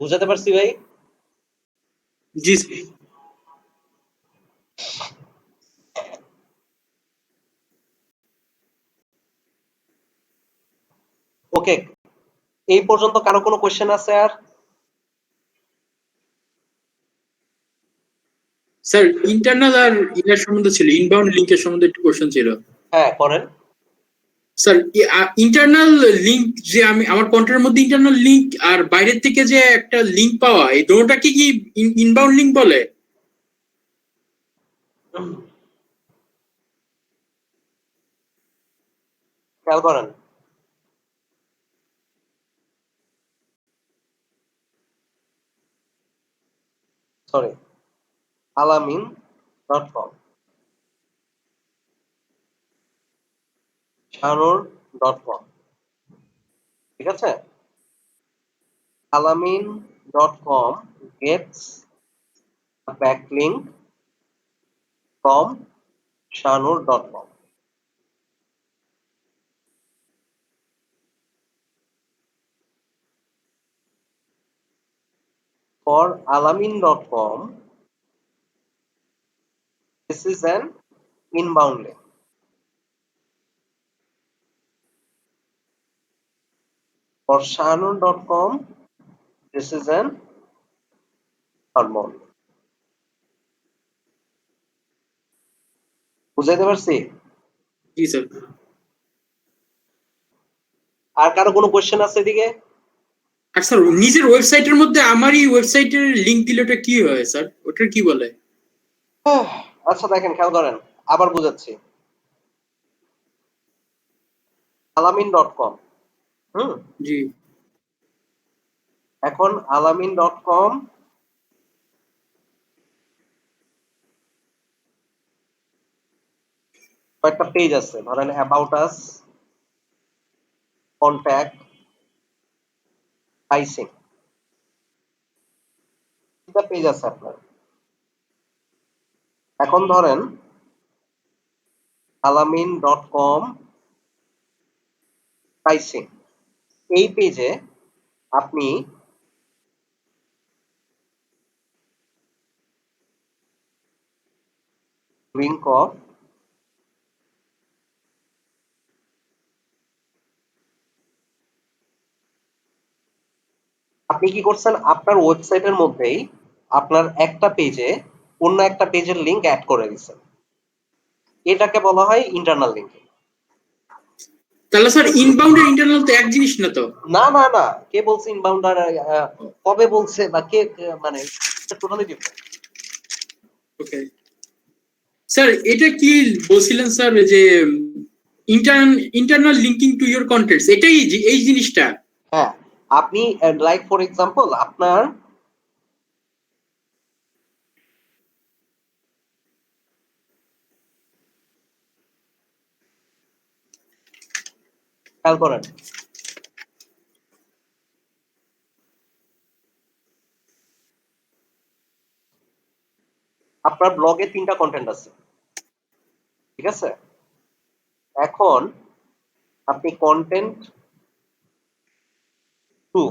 বুঝাতে পারছি ভাই? জি ওকে, এই পর্যন্ত কারো কোনো কোয়েশ্চেন আছে আর? স্যার ইন্টারনাল আর ইয়ার সম্বন্ধে ছিল, ইনবাউন্ড লিংকের সম্বন্ধে একটু কোশ্চেন ছিল। হ্যাঁ করেন। স্যার ইন্টারনাল লিংক যে আমি আমার কন্টেন্টের মধ্যে ইন্টারনাল লিংক আর বাইরের থেকে যে একটা লিংক পাওয়া, এই দুটোটাকে কি ইনবাউন্ড লিংক বলে? খেয়াল করেন, সরি, alamin.com, shanur.com, ঠিক আছে? alamin.com gets a backlink from shanur.com. For alamin.com, this is an inbound link. For shanur.com, this is an outbound link. বুঝাইতে পারছি? জি স্যার। আর কারো কোনো কোয়েশ্চেন আছে এদিকে? আর স্যার নিজের ওয়েবসাইটের মধ্যে আমারই ওয়েবসাইটের লিংক দিলে ওটা কি হয় স্যার, ওটা কি বলে? আচ্ছা দেখেন, খেয়াল করেন, আবার বুঝাচ্ছি। alamin.com, জি এখন alamin.com কয়েকটা পেজ আছে, ধরেন অ্যাবাউট আস, কন্ট্যাক্ট, প্রাইসিং, তিনটা পেজ আছে আপনার। এখন ধরেন alamin.com প্রাইসিং, এই পেজে আপনি লিংক অফ আপনি কি করছেন, আপনার ওয়েবসাইটের মধ্যেই আপনার একটা পেজে অন্য একটা পেজের লিংক অ্যাড করে দিচ্ছেন, এটাকে বলা হয় ইন্টারনাল লিংক। তাহলে স্যার ইনবাউন্ড আর ইন্টারনাল তো এক জিনিস না তো? না না না, কে বলছে ইনবাউন্ড আর কবে বলছে বা কে, মানে টোটালি ডিফারেন্ট। ওকে স্যার, এটা কি বলছিলেন স্যার যে internal linking to your contents, এটাই এই জিনিসটা? হ্যাঁ, আপনি লাইক ফর এক্সাম্পল আপনার খেয়াল করেন, আপনার ব্লগে 3টা কন্টেন্ট আছে, ঠিক আছে? এখন আপনি কন্টেন্ট 2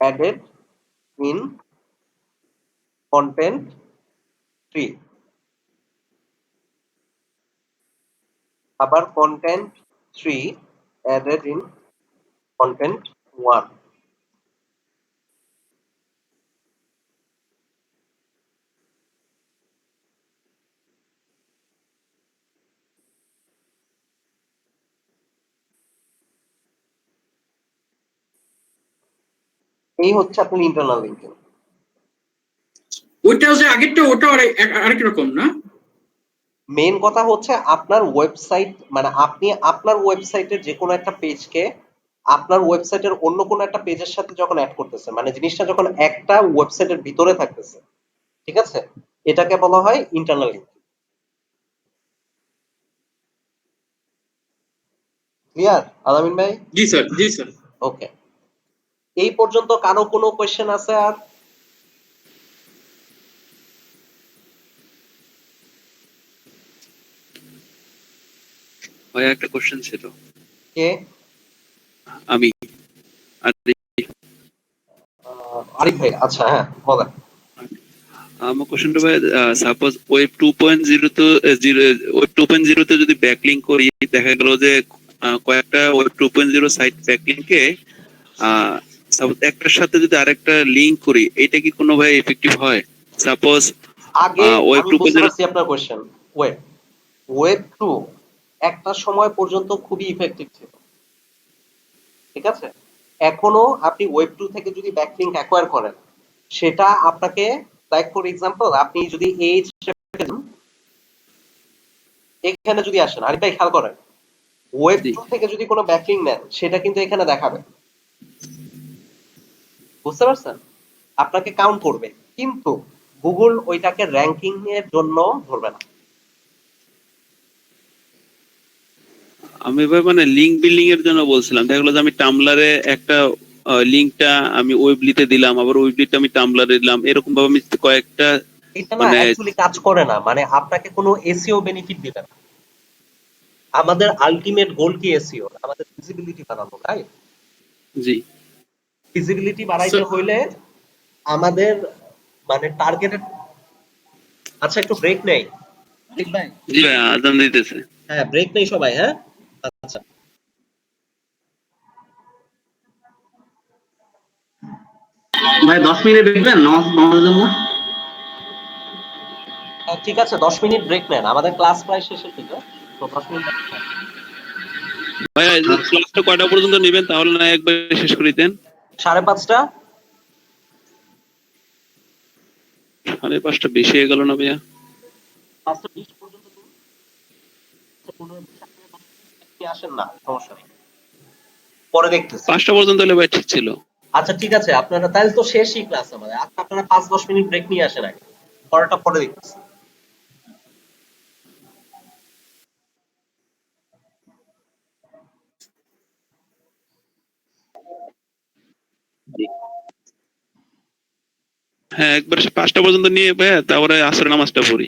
added in content 3, আবার content 3 added in content 1। এই হচ্ছে আপনার ইন্টারনাল লিঙ্কিং। ওইটা যে আগেরটা, ওটা আরেক রকম না? মেইন কথা হচ্ছে আপনার ওয়েবসাইট, মানে আপনি আপনার ওয়েবসাইটের যে কোনো একটা পেজকে আপনার ওয়েবসাইটের অন্য কোনো একটা পেজের সাথে যখন অ্যাড করতেছেন, মানে জিনিসটা যখন একটা ওয়েবসাইটের ভিতরে থাকতেছে, ঠিক আছে, এটাকে বলা হয় ইন্টারনাল লিঙ্কিং। ক্লিয়ার আলামিন ভাই? জি স্যার, জি স্যার। ওকে, এই পর্যন্ত কারো কোনো কোয়েশ্চেন আছে আর? ভাই একটা কোশ্চেন ছিল। কে? আমি আরিফ ভাই, আচ্ছা হ্যাঁ বলেন। আমার কোশ্চেনটা ভাই, সাপোজ ওয়েব 2.0 তো ওয়েব 2.0 তে যদি ব্যাকলিংক করি, দেখা গেল যে কয়েকটা ওয়েব 2.0 সাইট ব্যাকলিংকে সাপোজ একটার সাথে যদি আরেকটা লিংক করি, এটা কি কোনো ভাই এফেক্টিভ হয়? সাপোজ আগে ওয়েব আমি বুঝতে 2.0 পারছি আপনার কোশ্চেন। ওয়েব ওয়েব 2 একটা সময় পর্যন্ত খুবই ইফেক্টিভ ছিল, ঠিক আছে? এখনো আপনি ওয়েব 2 থেকে যদি ব্যাকলিংক অ্যাকোয়ার করেন, সেটা আপনাকে, লাইক ফর এক্সাম্পল, আপনি যদি এখানে যদি আসেন, আরিফ ভাই খেয়াল করেন, ওয়েব জি। 2 থেকে যদি কোনো ব্যাকলিংক নেন, সেটা কিন্তু এখানে দেখাবে, বুঝতে পারছেন? আপনাকে কাউন্ট করবে, কিন্তু গুগল ওইটাকে র্যাঙ্কিং এর জন্য ধরবে না। আমি ভাই মানে লিংক বিল্ডিং এর জন্য বলছিলাম। দেখা গেলো যে আমি টামলারে একটা লিংকটা আমি ওয়েবলিতে দিলাম, আবার ওয়েবলিটা আমি টামলারে দিলাম, এরকম ভাবে আমি কয়েকটা এটা না মানে অ্যাকচুয়ালি কাজ করে না, মানে আপনাকে কোনো এসইও বেনিফিট দিবে না। আমাদের আলটিমেট গোল কি এসইও, আমাদের ভিজিবিলিটি বাড়ানো, রাইট? জি ভিজিবিলিটি বাড়াইতে হইলে আমাদের মানে টার্গেটেড। আচ্ছা একটু ব্রেক নেই, ঠিক ভাই? জি ভাই, আজান দিতেছে। হ্যাঁ ব্রেক নেই সবাই, হ্যাঁ আচ্ছা। ভাই 10 মিনিট দেখবেন নামাজের জন্য? ঠিক আছে 10 মিনিট ব্রেক নেন, আমাদের ক্লাস প্রায় শেষের দিকে, তো 10 মিনিট। ভাই ক্লাসটা কয়টা পর্যন্ত নেবেন তাহলে না একবার শেষ করে দিতেন? 5:30। 5:30 বেশি হয়ে গেল না ভাইয়া? 5:20 পর্যন্ত করুন। 15 আসেন না, সমস্যা নেই, পরে দেখতেছি। 5টা পর্যন্ত হলে ভাই ঠিক ছিল। আচ্ছা ঠিক আছে, আপনারা তাহলে তো শেষই ক্লাস আমাদের। আচ্ছা আপনারা 5-10 মিনিট ব্রেক নিয়ে আসেন আগে, পরেরটা পরে দেখতেছি। হ্যাঁ, একবার 5টা পর্যন্ত নিয়ে ভাইয়া, তারপরে আসরের নামাজটা পড়ি।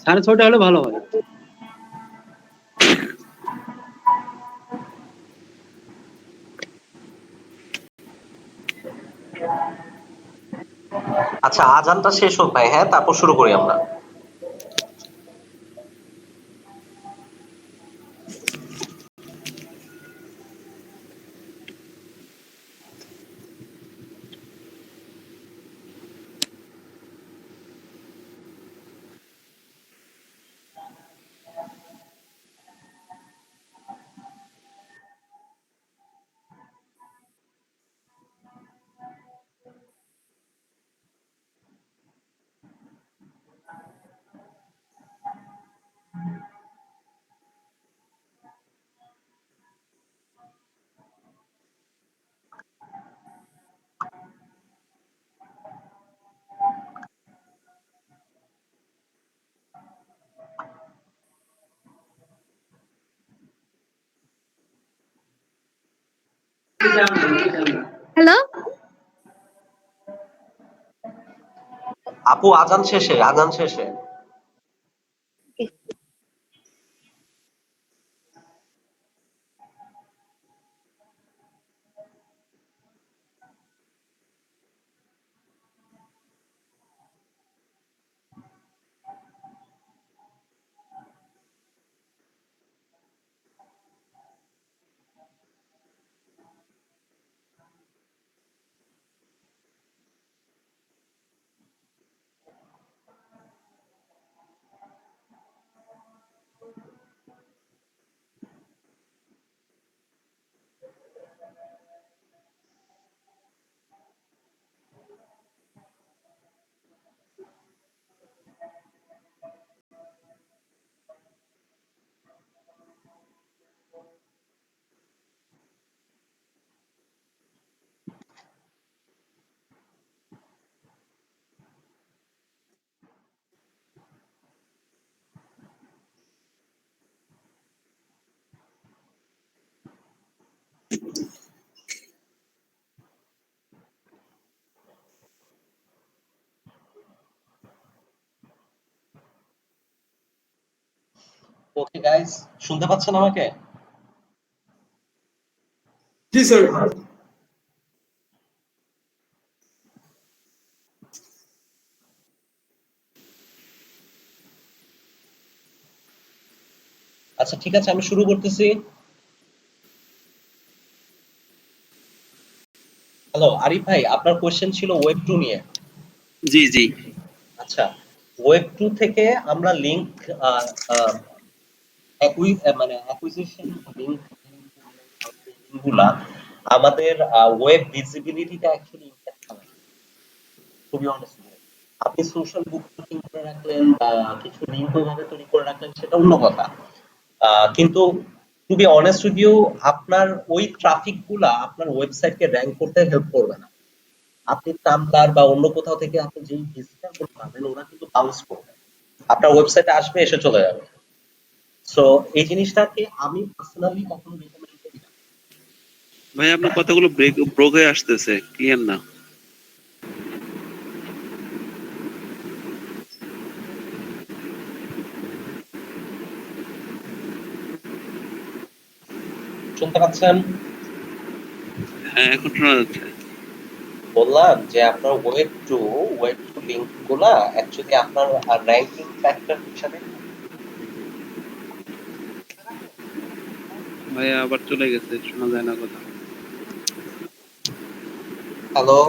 6:30 হলে ভালো হয়। আচ্ছা আজানটা শেষ হোক ভাই, হ্যাঁ তারপর শুরু করি আমরা। হ্যালো, আপু আজান শেষে, আজান শেষে। ওকে গাইস, শুনতে পাচ্ছেন আমাকে? জি স্যার। আচ্ছা ঠিক আছে, আমি শুরু করতেছি। হ্যালো আরিফ ভাই, আপনার কোশ্চেন ছিল ওয়েব 2 নিয়ে। জি জি। আচ্ছা, ওয়েব 2 থেকে আমরা লিংক মানে অ্যাকুইজিশন লিংক গুলা আমাদের ওয়েব ভিজিবিলিটিটা অ্যাকচুয়ালি ইমপ্যাক্ট করে, টু বি অনেস্ট। আপনি সোশ্যাল বুক মার্কিং করে রাখলেন বা কিছু লিংক ওইভাবে তৈরি করে রাখলেন, সেটা অন্য কথা। কিন্তু to be honest with you, আপনার ওই ট্রাফিক গুলা আপনার ওয়েবসাইটকে র‍্যাঙ্ক করতে হেল্প করবে না। আপনি টাম্বলার বা অন্য কোথাও থেকে আপনি যেই ভিজিটর গুলো পাবেন, ওরা কিন্তু বাউন্স করবে, আপনার ওয়েবসাইটে আসবে, এসে চলে যাবে। সো এই জিনিসটাকে আমি পার্সোনালি কখনো রেকমেন্ড করি না। ভাই আপনার কথাগুলো ব্রোক হয়ে আসতেছে, ক্লিয়ার না। শুনতে পাচ্ছেন? হ্যাঁ এখন শোনা যাচ্ছে। বললাম যে আপনার ওয়েব টু লিংক গুলা অ্যাকচুয়ালি আপনার র‍্যাঙ্কিং ফ্যাক্টর হিসাবে। ভাই আবার চলে গেছে, শোনা যায় না কথা। Hello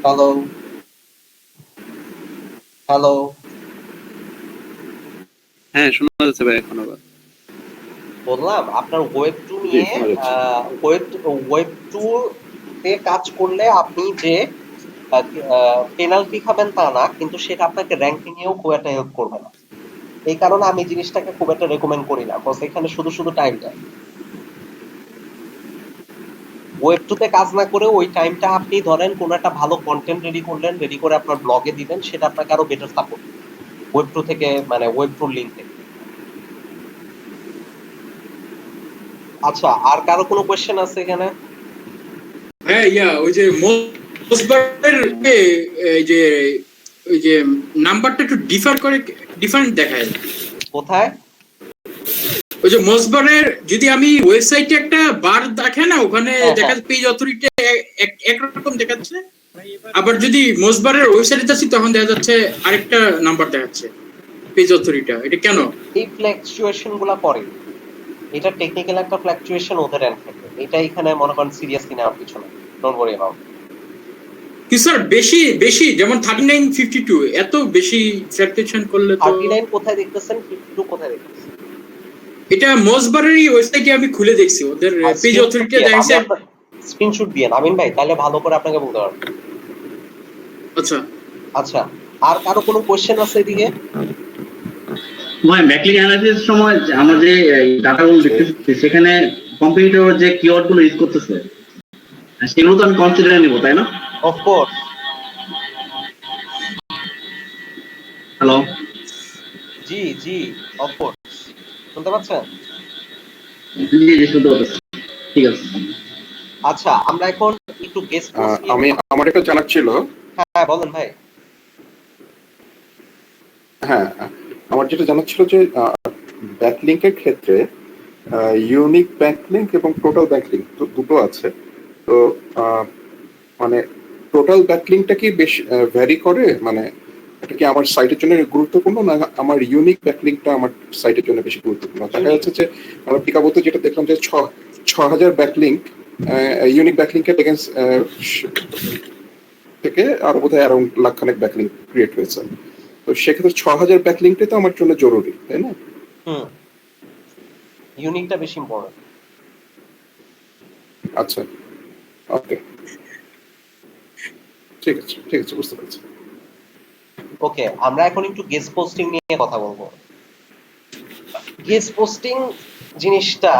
hello hello. হ্যাঁ শোনা যাচ্ছে ভাই এখন আবার। বললাম আপনার ওয়েব 2 জি, নিয়ে, শোনা যাচ্ছে। ওয়েব 2 তে কাজ করলে আপনি যে পেনাল্টি খাবেন তা না, কিন্তু সেটা আপনাকে র‍্যাঙ্কিং এও খুব একটা হেল্প করবে না। এই কারণে আমি জিনিসটাকে খুব একটা রেকমেন্ড করি না, বিকজ এখানে শুধু শুধু টাইম যায়। ওয়েব 2 তে কাজ না করে ওই টাইমটা আপনি ধরেন কোন একটা ভালো কন্টেন্ট রেডি করলেন, রেডি করে আপনার ব্লগে দিবেন, সেটা আপনাকে আরো বেটার সাপোর্ট ওয়েব 2 থেকে, মানে ওয়েব 2 লিংক থেকে। আচ্ছা, আর কারো কোনো কোশ্চেন আছে এখানে? হ্যাঁ ওই যে মোসবারের ওই যে নাম্বারটা একটু ডিফারেন্ট দেখায়। কোথায়? ওই যে মোসবারের যদি আমি ওয়েবসাইটে একটা বার দেখে না, ওখানে হ্যাঁ, দেখা যাচ্ছে পেজ অথরিটি একরকম দেখাচ্ছে, আবার যদি মোসবারের ওয়েবসাইটে যাচ্ছি তখন দেখা যাচ্ছে আরেকটা নাম্বার দেখাচ্ছে পেজ অথরিটি। এটা কেন? এই ফ্ল্যাকচুয়েশন গুলা করে, এটা টেকনিক্যাল একটা ফ্ল্যাকচুয়েশন ওদের এন্ড থেকে। এটা এখানে মনে করেন সিরিয়াসলি নেওয়ার কিছু না, ডোন্ট ওয়ারি অ্যাবাউট। কি স্যার বেশি যেমন 3952 এত বেশি ফ্ল্যাকচুয়েশন করলে তো। 39 কোথায় দেখতেছেন, 52 কোথায় দেখতেছেন? এটা মোসবারেরই ওয়েবসাইটে আমি খুলে দেখছি, ওদের পেজ অথরিটি দেখাইছে। স্ক্রিনশট দিয়ে আমিন ভাই, তাহলে ভালো করে আপনাকে বলতে পারবো। আচ্ছা আচ্ছা, আর কারো কোনো কোশ্চেন আছে এদিকে? ভাই ব্যাকলিং অ্যানালাইসিস সময় আমরা যে ডাটাগুলো দেখতেছি, সেখানে কম্পিউটার যে কিওয়ার্ড গুলো ইউজ করতেছে সেগুলো তো আমি কনসিডারে নিব, তাই না? Of course. Hello G G, of course. শুনতে পাচ্ছেন? জি শুনতে পাচ্ছি, ঠিক আছে। আচ্ছা, আমরা এখন একটু গেস্ট আমার একটা জানার ছিল। হ্যাঁ বলেন ভাই। হ্যাঁ, আমার যেটা জানার ছিল যে ব্যাকলিংকের ক্ষেত্রে ইউনিক ব্যাকলিংক এবং টোটাল ব্যাকলিংক দুটো আছে। তো মানে টোটাল ব্যাকলিংকটা কি বেশ ভ্যারি করে, মানে এটা কি আমার সাইটের জন্য গুরুত্বপূর্ণ, না আমার ইউনিক ব্যাকলিংকটা আমার সাইটের জন্য বেশি গুরুত্বপূর্ণ? দেখা যাচ্ছে যে আমরা পিকাবোতে যেটা দেখলাম যে 6000 ব্যাকলিংক ইউনিক ব্যাকলিংকের থেকে আরো বোধহয় অ্যারাউন্ড লাখখানেক ব্যাকলিংক ক্রিয়েট হয়েছে। তো সেক্ষেত্রে 6000 ব্যাকলিংকটাই তো আমার জন্য জরুরি, তাই না? ইউনিকটা বেশি ইম্পর্টেন্ট। আচ্ছা, ওকে, ঠিক আছে, বুঝতে পারছি। ওকে, আমরা এখন একটু গেস্ট পোস্টিং নিয়ে কথা বলবো। গেস্ট পোস্টিং জিনিসটা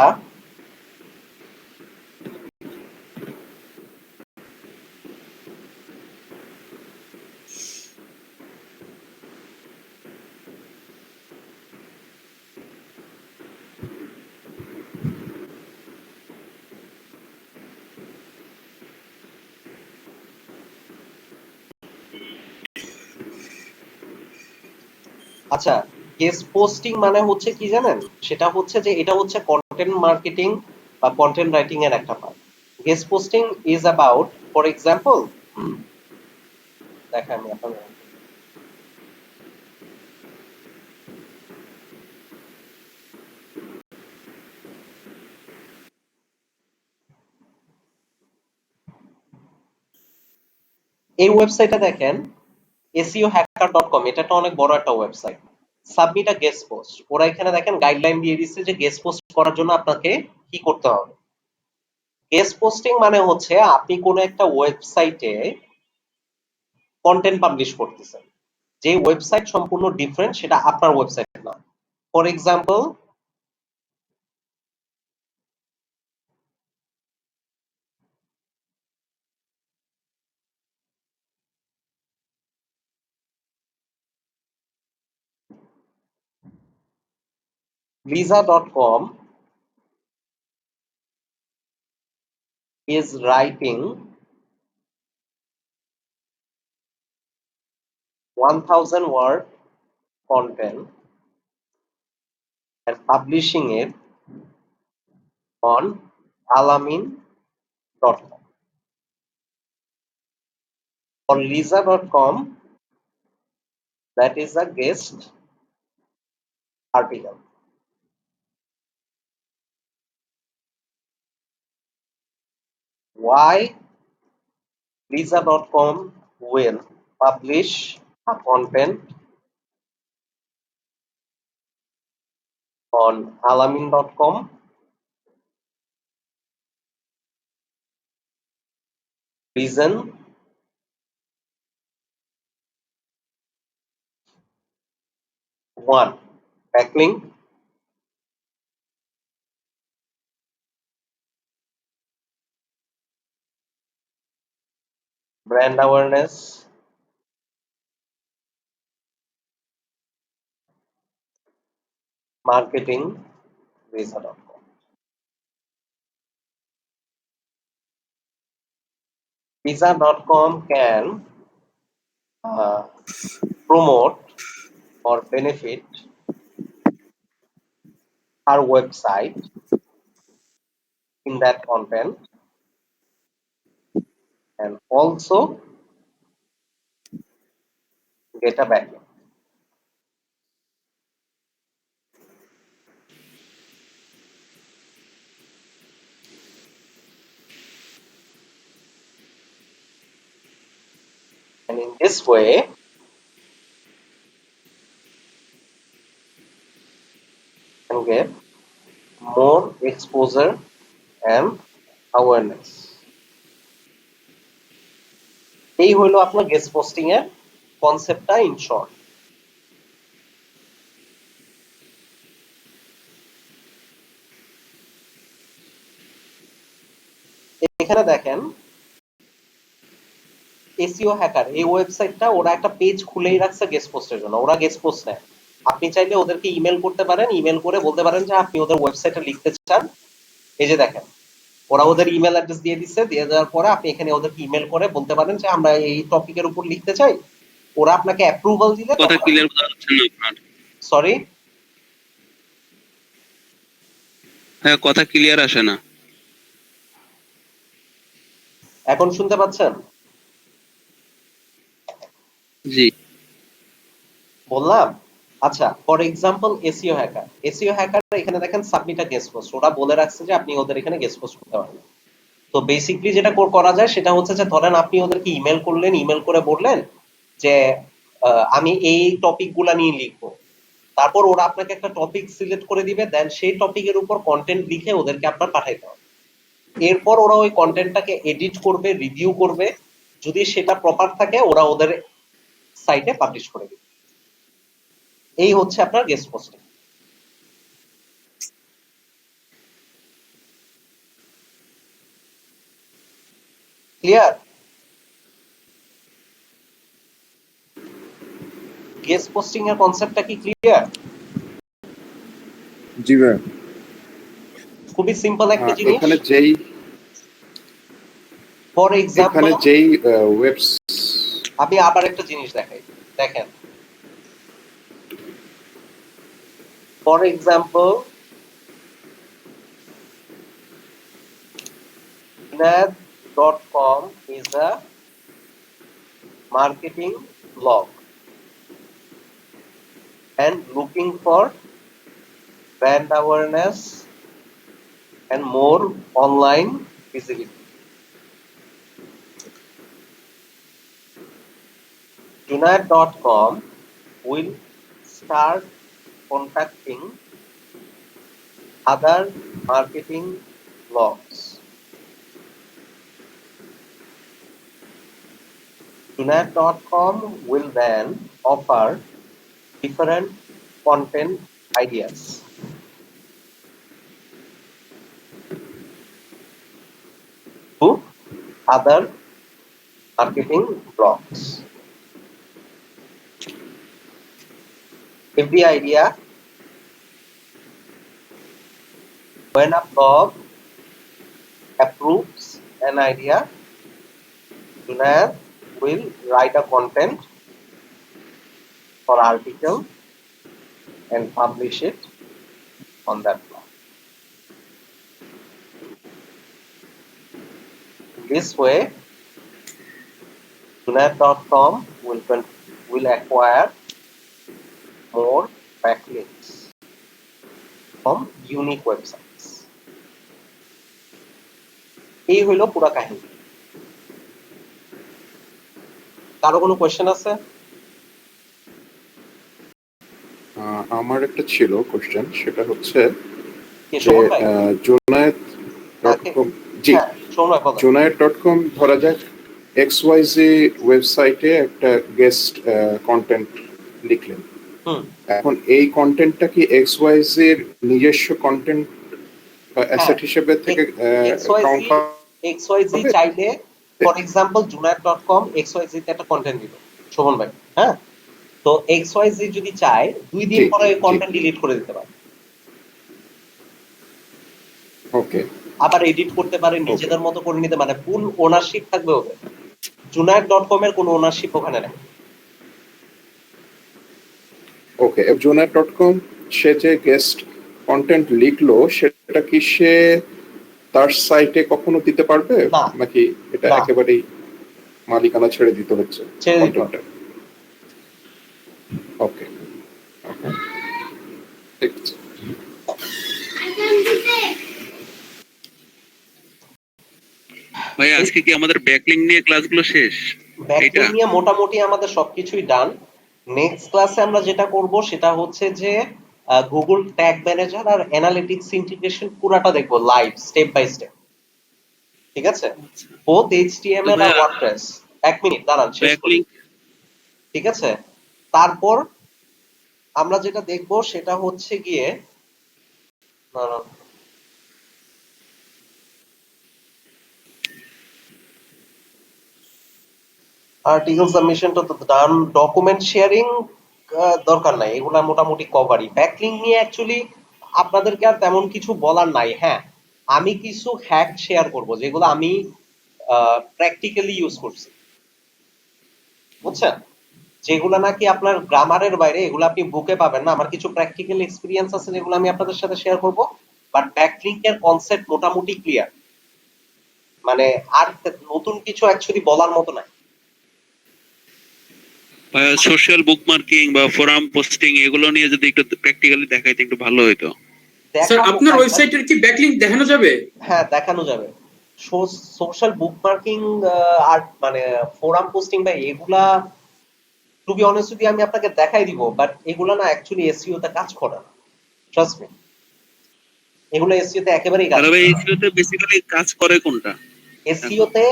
আচ্ছা, গেস্ট পোস্টিং মানে হচ্ছে কি জানেন? সেটা হচ্ছে যে এটা হচ্ছে কন্টেন্ট মার্কেটিং বা কন্টেন্ট রাইটিং এর একটা part. Guest posting is about, for example, দেখেন আমি আপনাদের এই ওয়েবসাইটে দেখেন SEOhacker.com, এটা একটা অনেক বড় একটা ওয়েবসাইট। সাবমিট আ গেস্ট পোস্ট, ওরা এখানে দেখেন গাইডলাইন দিয়ে দিচ্ছে যে গেস্ট পোস্ট করার জন্য আপনাকে কি করতে হবে। গেস্ট পোস্টিং মানে হচ্ছে আপনি কোনো একটা ওয়েবসাইটে কন্টেন্ট পাবলিশ করতেছেন, যে ওয়েবসাইট সম্পূর্ণ ডিফারেন্ট, সেটা আপনার ওয়েবসাইট না। For example, visa.com is writing 1000 word content and publishing it on alamin.com. For lisa.com, that is a guest article. Why lisa.com will publish a content on alamin.com? Reason: one, backlink. Brand awareness. Marketing. Lisa.com. Lisa.com can promote or benefit our website in that content, and also get a backlink. And in this way, can get more exposure and awareness. এই হলো আপনার guest posting এর কনসেপ্টটা in short. এখানে দেখেন SEO hacker, এই ওয়েবসাইটটা ওরা একটা পেজ খুলেই রাখছে গেস্ট পোস্টের জন্য, ওরা গেস্ট পোস্ট নেয়। আপনি চাইলে ওদেরকে ইমেল করতে পারেন, ইমেল করে বলতে পারেন যে আপনি ওদের ওয়েবসাইটে লিখতে চান। এই যে দেখেন ওরা ওদের ইমেল অ্যাড্রেস দিয়ে দিচ্ছে, দিয়ে দেওয়ার পরে আপনি এখানে ওদেরকে ইমেল করে বলতে পারেন যে আমরা এই টপিকের উপর লিখতে চাই। ওরা আপনাকে অ্যাপ্রুভাল দিলে, কথা ক্লিয়ার বোঝা যাচ্ছে না আপনার। সরি, হ্যাঁ কথা ক্লিয়ার আসে না। এখন শুনতে পাচ্ছেন? জি বললাম। আচ্ছা, for example SEO hacker, SEO hacker এখানে দেখেন সাবমিট আ গেস্ট পোস্ট, ওরা বলে রাখছে যে আপনি ওদের এখানে গেস্ট পোস্ট করতে পারবেন। তো বেসিক্যালি যেটা করা যায় সেটা হচ্ছে যে ধরেন আপনি ওদেরকে ইমেল করলেন, ইমেল করে বললেন যে আমি এই টপিকগুলা নিয়ে লিখবো, তারপর ওরা আপনাকে একটা টপিক সিলেক্ট করে দিবে, দেন সেই টপিকের উপর কন্টেন্ট লিখে ওদেরকে আপনার পাঠাইতে হবে। এরপর ওরা ওই কন্টেন্টটাকে এডিট করবে, রিভিউ করবে, যদি সেটা প্রপার থাকে ওরা ওদের সাইটে পাবলিশ করে দিবে। এই হচ্ছে আপনার guest posting. Clear? Guest posting এর কনসেপ্টটা কি ক্লিয়ার? জি ভাই। খুবই সিম্পল একটা জিনিস। এখানে যেই ফর এক্সাম্পল ওয়েবস, আমি আবার একটা জিনিস দেখাই, দেখেন। For example, nad.com is a marketing blog and looking for brand awareness and more online visibility. Junaid.com will start contacting other marketing blogs. Junaid.com will then offer different content ideas. To other marketing blogs. If the idea, when a blog approves an idea, Junaid will write a content for article and publish it on that blog. This way, Junaid.com will acquire more backlinks from unique websites. এই হইল পুরা কাহিনী। কারো কোনো question আছে? আমার একটা ছিল কোশ্চেন, সেটা হচ্ছে কি যে শোভন ভাই? Junaid.com, জি হ্যাঁ, শোভন ভাই বলেন। Junaid.com ধরা যাক XYZ ওয়েবসাইটে একটা গেস্ট কন্টেন্ট লিখলেন। এখন এই কন্টেন্টটা কি XYZ এর নিজস্ব কন্টেন্ট অ্যাসেট হিসেবে থেকে কাউন্ট XYZ চাইলে ফর এক্সাম্পল Junaid.com XYZ তে একটা কন্টেন্ট দিল শোভন ভাই, হ্যাঁ, তো XYZ যদি চায় 2 দিন পরে এই কন্টেন্ট ডিলিট করে দিতে পারে। ওকে, আবার এডিট করতে পারে, নিজেদের মতো করে নিতে পারে, ফুল ওনারশিপ থাকবে ওদের। Junaid.com এর কোনো ওনারশিপ ওখানে নেই। ওকে, Junaid.com সে যে গেস্ট কন্টেন্ট লিখলো সেটা কি সে তার সাইটে কখনো দিতে পারবে, নাকি এটা একেবারেই মালিকানা ছেড়ে দিতে হচ্ছে? ওকে, ঠিক আছে। ভাই আজকে কি আমাদের ব্যাকলিংক নিয়ে ক্লাসগুলো শেষ? ব্যাকলিংক নিয়ে মোটামুটি আমাদের সবকিছুই ডান। নেক্সট ক্লাসে আমরা যেটা করব সেটা হচ্ছে যে গুগল ট্যাগ ম্যানেজার আর অ্যানালিটিক্স ইন্টিগ্রেশন পুরাটা দেখব লাইভ স্টেপ বাই স্টেপ। ঠিক আছে, বোথ HTML আর ওয়ার্ডপ্রেস। 1 মিনিট দাঁড়ান, শেষ করি। ঠিক আছে, তারপর আমরা যেটা দেখব সেটা হচ্ছে গিয়ে আর্টিকেল সাবমিশনটা তো ডান, ডকুমেন্ট শেয়ারিং দরকার নাই, এগুলা মোটামুটি কভারই। ব্যাকলিংক নিয়ে অ্যাকচুয়ালি আপনাদেরকে আর তেমন কিছু বলার নাই। হ্যাঁ, আমি কিছু হ্যাক শেয়ার করব যেগুলো আমি প্র্যাকটিক্যালি ইউজ করছি, বুঝছেন, যেগুলো নাকি আপনার গ্রামারের বাইরে, এগুলো আপনি বুকে পাবেন না। আমার কিছু প্র্যাকটিক্যাল এক্সপেরিয়েন্স আছে যেগুলো আমি আপনাদের সাথে শেয়ার করব। বাট ব্যাকলিংকের কনসেপ্ট মোটামুটি ক্লিয়ার, মানে আর নতুন কিছু অ্যাকচুয়ালি বলার মতো নাই। সোশ্যাল বুকমার্কিং বা ফোরাম পোস্টিং এগুলো নিয়ে যদি একটু প্র্যাকটিক্যালি দেখাইতে একটু ভালো হতো। স্যার আপনার ওয়েবসাইটের কি ব্যাকলিংক দেখানো যাবে? হ্যাঁ, দেখানো যাবে। সোশ্যাল বুকমার্কিং আর মানে ফোরাম পোস্টিং বা এগুলা টু বি অনেস্ট যদি আমি আপনাকে দেখাই দিব, বাট এগুলা না অ্যাকচুয়ালি এসইও তে কাজ করে না, ট্রাস্ট মি। এগুলো এসইও তে একেবারেই কাজ করে না। এসইও তে বেসিক্যালি কাজ করে কোনটা? এসইও তে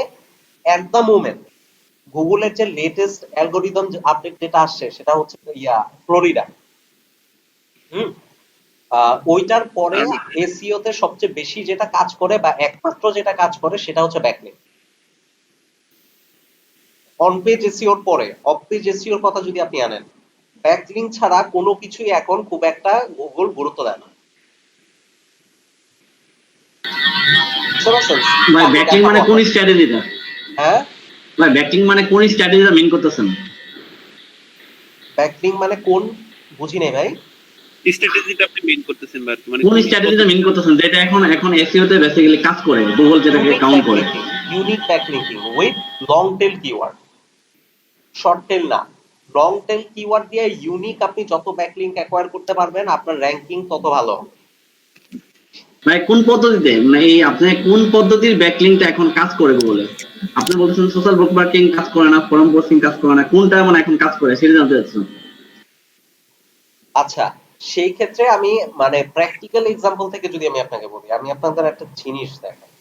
এট দা মোমেন্ট গুগলের যে লেটেস্ট অ্যালগরিদম আপডেট যেটা আসছে সেটা হচ্ছে ফ্লোরিডা। ওইটার পরে এসইও তে সবচেয়ে বেশি যেটা কাজ করে বা একমাত্র যেটা কাজ করে সেটা হচ্ছে ব্যাকলিংক। অন পেজ এসইওর পরে অফ পেজ এসইওর কথা যদি আপনি আনেন, ব্যাকলিংক ছাড়া কোনো কিছুই এখন খুব একটা গুগল গুরুত্ব দেয় না। ভাই ব্যাকলিংক মানে কোন স্ট্র্যাটেজিটা? হ্যাঁ ভাই ব্যাকলিংক মানে কোন স্ট্র্যাটেজিটা মেইন করতেছেন? ব্যাকলিংক মানে কোন, বুঝি নাই ভাই। স্ট্র্যাটেজিটা আপনি মেইন করতেছেন মানে কোন স্ট্র্যাটেজিটা মেইন করতেছেন যেটা এখন এসইও তে বেসিক্যালি কাজ করে, গুগল যেটাকে কাউন্ট করে? Unique backlinking with long tail keyword, short tail না। লং টেল কিওয়ার্ড দিয়ে ইউনিক আপনি যত ব্যাকলিংক অ্যাকোয়ার করতে পারবেন আপনার র‍্যাঙ্কিং তত ভালো হবে। মানে কোন পদ্ধতিতে, মানে এই আপনি কোন পদ্ধতির ব্যাকলিংটা এখন কাজ করে বলে আপনি বলছেন? সোশ্যাল বুকমার্কিং কাজ করে না, ফোরাম পোস্টিং কাজ করে না, কোনটা মানে এখন কাজ করে সেটা জানতে চাচ্ছেন? আচ্ছা, সেই ক্ষেত্রে আমি মানে প্র্যাকটিক্যাল এক্সাম্পল থেকে যদি আমি আপনাকে বলি, আমি আপনাদের একটা জিনিস দেখাই।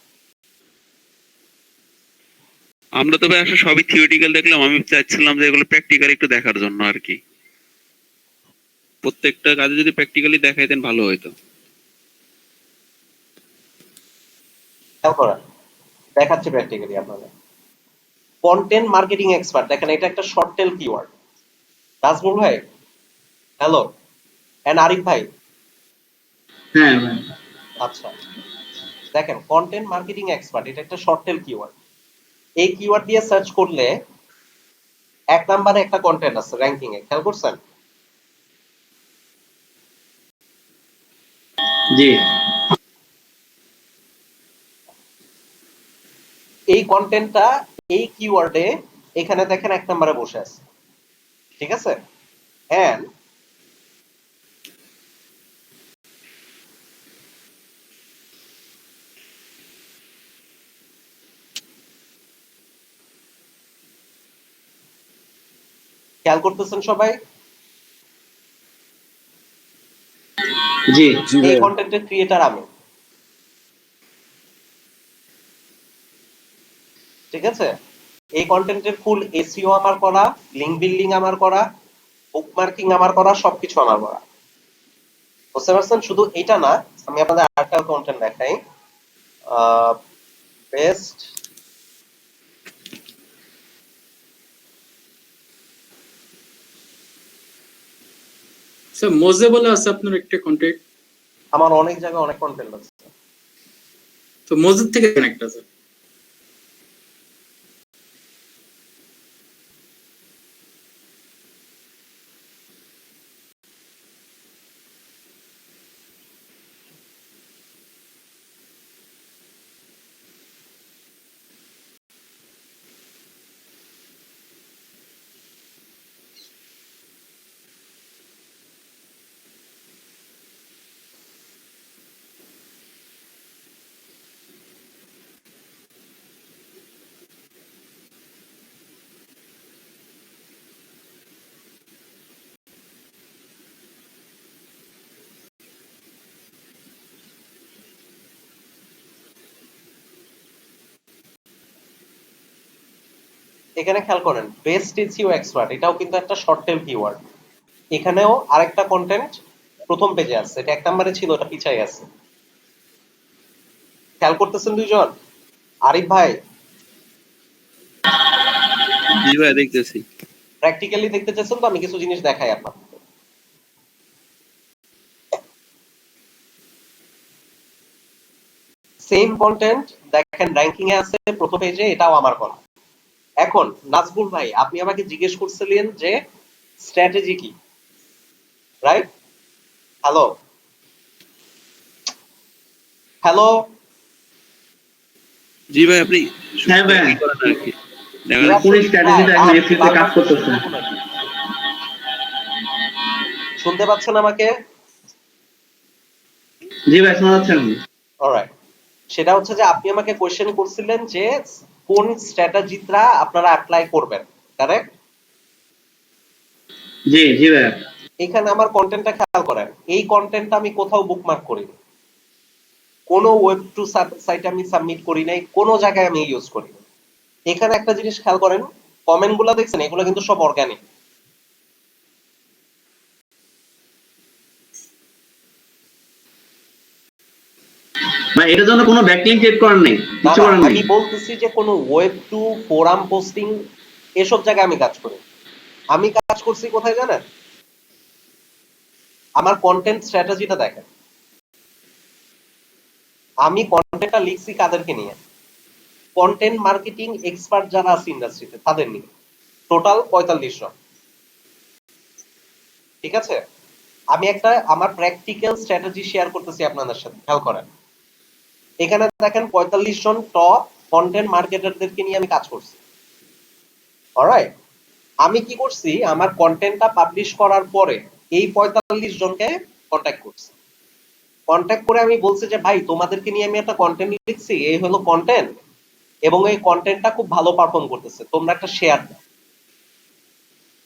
আমরা তো ভাই আসলে সবই থিওরিটিক্যাল দেখলাম, আমি চাচ্ছিলাম যে এগুলো প্র্যাকটিক্যাল একটু দেখার জন্য আর কি। প্রত্যেকটা কাজে যদি প্র্যাকটিক্যালি দেখাইতেন ভালো হতো। খেয়াল করেন, দেখাচ্ছি প্র্যাকটিক্যালি আপনাদের। কন্টেন্ট মার্কেটিং এক্সপার্ট, দেখেন এটা একটা শর্ট টেল কিওয়ার্ড। নাজমুল ভাই, হ্যালো, এন্ড আরিফ ভাই। হ্যাঁ ভাই। আচ্ছা, দেখেন কন্টেন্ট মার্কেটিং এক্সপার্ট এটা একটা শর্ট টেল কিওয়ার্ড। এই কিওয়ার্ড দিয়ে সার্চ করলে 1 নম্বরে একটা কন্টেন্ট আছে র‍্যাঙ্কিং এ, খেয়াল করছেন? জি। এই কন্টেন্টটা এই কিওয়ার্ডে এখানে দেখেন 1 নম্বরে বসে আছে, ঠিক আছে? এন্ড খেয়াল করতেছেন সবাই? জি। এই কন্টেন্টের ক্রিয়েটর আমি, ঠিক আছে? এই কন্টেন্টের ফুল এসইও আমার করা, লিংক বিল্ডিং আমার করা, বুকমার্কিং আমার করা, সবকিছু আমার করা। বুঝতে পারছেন? শুধু এটা না, আমি আপনাদের আরেকটা কন্টেন্ট দেখাই। বেস্ট স্যার মোজে বলে আছে আপনার একটা কন্ট্যাক্ট, আমার অনেক জায়গায় অনেক কন্টেন্ট আছে। তো মোজের থেকে কানেক্ট আছে। এখানে খেয়াল করেন, বেস্ট এসইও এক্সপার্ট, এটাও কিন্তু একটা শর্ট টেল কিওয়ার্ড। এখানেও আরেকটা কন্টেন্ট প্রথম পেজে আছে, এটা 1 নম্বরে ছিল, এটা পিছায় আছে। খেয়াল করতেছেন দুইজন? আরিফ ভাই, জি ভাই দেখতেছি। প্র্যাকটিক্যালি দেখতে চাচ্ছেন তো? আমি কিছু জিনিস দেখাই আপনাকে। সেম কন্টেন্ট দেখেন র‍্যাঙ্কিং এ আছে প্রথম পেজে, এটাও আমার করা। এখন নাজবুল ভাই, আপনি আমাকে জিজ্ঞেস করছিলেন যে স্ট্র্যাটেজি কি, রাইট? হ্যালো হ্যালো জি ভাই, আপনি হ্যাঁ ভাই। কি করেন আর কি দেখা কোন স্ট্র্যাটেজিটা এখন এফসিতে কাজ করতেছে? শুনতে পাচ্ছেন আমাকে? জি ভাই, শোনা যাচ্ছে। অলরাইট, সেটা হচ্ছে যে আপনি আমাকে কোশ্চেন করছিলেন যে কোন স্ট্র্যাটেজিটা আপনারা অ্যাপ্লাই করবেন, কারেক্ট? জি জি ভাই। এখানে আমার কন্টেন্টটা খেয়াল করেন, এই কন্টেন্টটা আমি কোথাও বুকমার্ক করিনি, কোনো ওয়েব টু সাইটে আমি সাবমিট করি নাই, কোনো জায়গায় আমি ইউজ করি নাই। এখানে একটা জিনিস খেয়াল করেন, কমেন্টগুলো দেখছেন, এগুলো কিন্তু সব অর্গানিক। ভাই এটার জন্য কোনো ব্যাকলিংক ক্রিয়েট করার নেই, কিছু করার নেই। আমি বলতেছি যে কোনো ওয়েব টু ফোরাম পোস্টিং এসব জায়গায় আমি কাজ করি। আমি কাজ করছি কোথায় জানেন? আমার কন্টেন্ট স্ট্র্যাটেজিটা দেখেন। আমি কন্টেন্টটা লিখছি কাদেরকে নিয়ে? কন্টেন্ট মার্কেটিং এক্সপার্ট যারা আছে ইন্ডাস্ট্রিতে তাদের নিয়ে, টোটাল 45 জন, ঠিক আছে? আমি একটা আমার প্র্যাকটিক্যাল স্ট্র্যাটেজি শেয়ার করতেছি আপনাদের সাথে, খেয়াল করেন। এখানে দেখেন 45 জন টপ কন্টেন্ট মার্কেটারদেরকে নিয়ে আমি কাজ করছি। অলরাইট, আমি কি করছি, আমার কন্টেন্টটা পাবলিশ করার পরে এই 45 জনকে কন্ট্যাক্ট করছি। কন্ট্যাক্ট করে আমি বলছি যে ভাই তোমাদেরকে নিয়ে আমি একটা কন্টেন্ট লিখছি, এই হলো কন্টেন্ট, এবং এই কন্টেন্টটা খুব ভালো পারফর্ম করতেছে, তোমরা একটা শেয়ার দাও।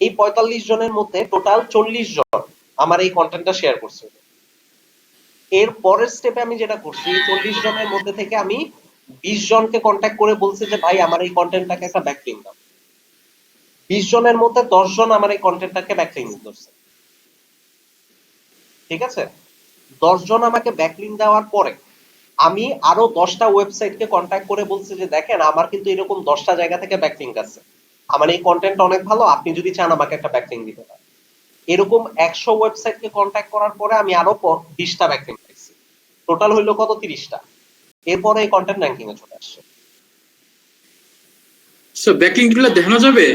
এই 45 জনের মধ্যে টোটাল 40 জন আমার এই কন্টেন্টটা শেয়ার করছে। এর পরের স্টেপে আমি যেটা করছি, 40 জনের মধ্যে থেকে আমি 20 জনকে কন্ট্যাক্ট করে বলছি যে ভাই আমার এই কন্টেন্টটাকে একটা ব্যাকলিংক দাও। 20 জনের মধ্যে 10 জন আমার এই কন্টেন্টটাকে ব্যাকলিংক দিচ্ছে। ঠিক আছে, 10 জন আমাকে ব্যাকলিংক দেওয়ার পরে আমি আরো 10টা ওয়েবসাইটকে কন্ট্যাক্ট করে বলছি যে দেখেন আমার কিন্তু এরকম 10টা জায়গা থেকে ব্যাকলিংক আছে, আমার এই কন্টেন্ট অনেক ভালো, আপনি যদি চান আমাকে একটা ব্যাকলিংক দিতে পারেন। এরকম 100 ওয়েবসাইটকে কন্ট্যাক্ট করার পরে আমি আরো 20টা ব্যাকলিংক পাইছি, টোটাল হইলো কত, 30টা। এরপরে এই কন্টেন্ট র্যাঙ্কিং এ চলে আসছে। সো ব্যাকলিংক গুলো দেখানো যাবে?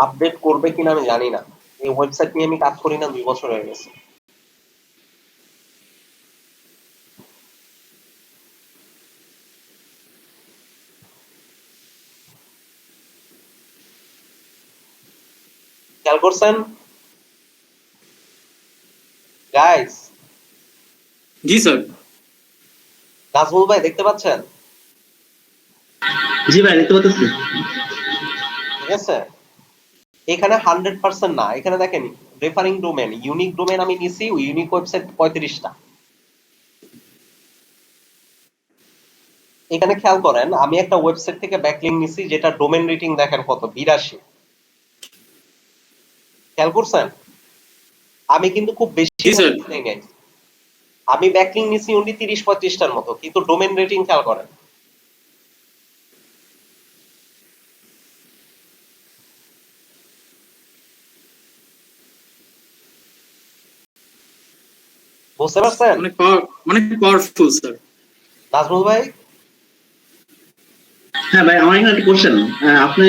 আপডেট করবে কিনা আমি জানি না, এই ওয়েবসাইট নিয়ে আমি কাজ করি না 2 বছর হয়ে গেছে। খেয়াল করছেন গাইস? জি স্যার। নাজমুল ভাই দেখতে পাচ্ছেন? জি ভাই দেখতে পাচ্ছি। ঠিক আছে, এখানে 100% না, এখানে দেখেন রেফারিং ডোমেন, ইউনিক ডোমেন আমি নিছি, ইউনিক ওয়েবসাইট 35টা। এখানে খেয়াল করেন আমি একটা ওয়েবসাইট থেকে ব্যাকলিংক নিছি যেটা ডোমেন রেটিং দেখেন কত, 82। খেয়াল করছেন? আমি কিন্তু খুব বেশি জি স্যার। নাই, আমি ব্যাকলিংক নিছি অনলি 30-35টার মতো, কিন্তু ডোমেন রেটিং খেয়াল করেন। বুঝতে পারছেন অনেক পাওয়ারফুল স্যার। নাজমুল ভাই? হ্যাঁ ভাই, আমার এখানে একটা কোশ্চেন, আপনি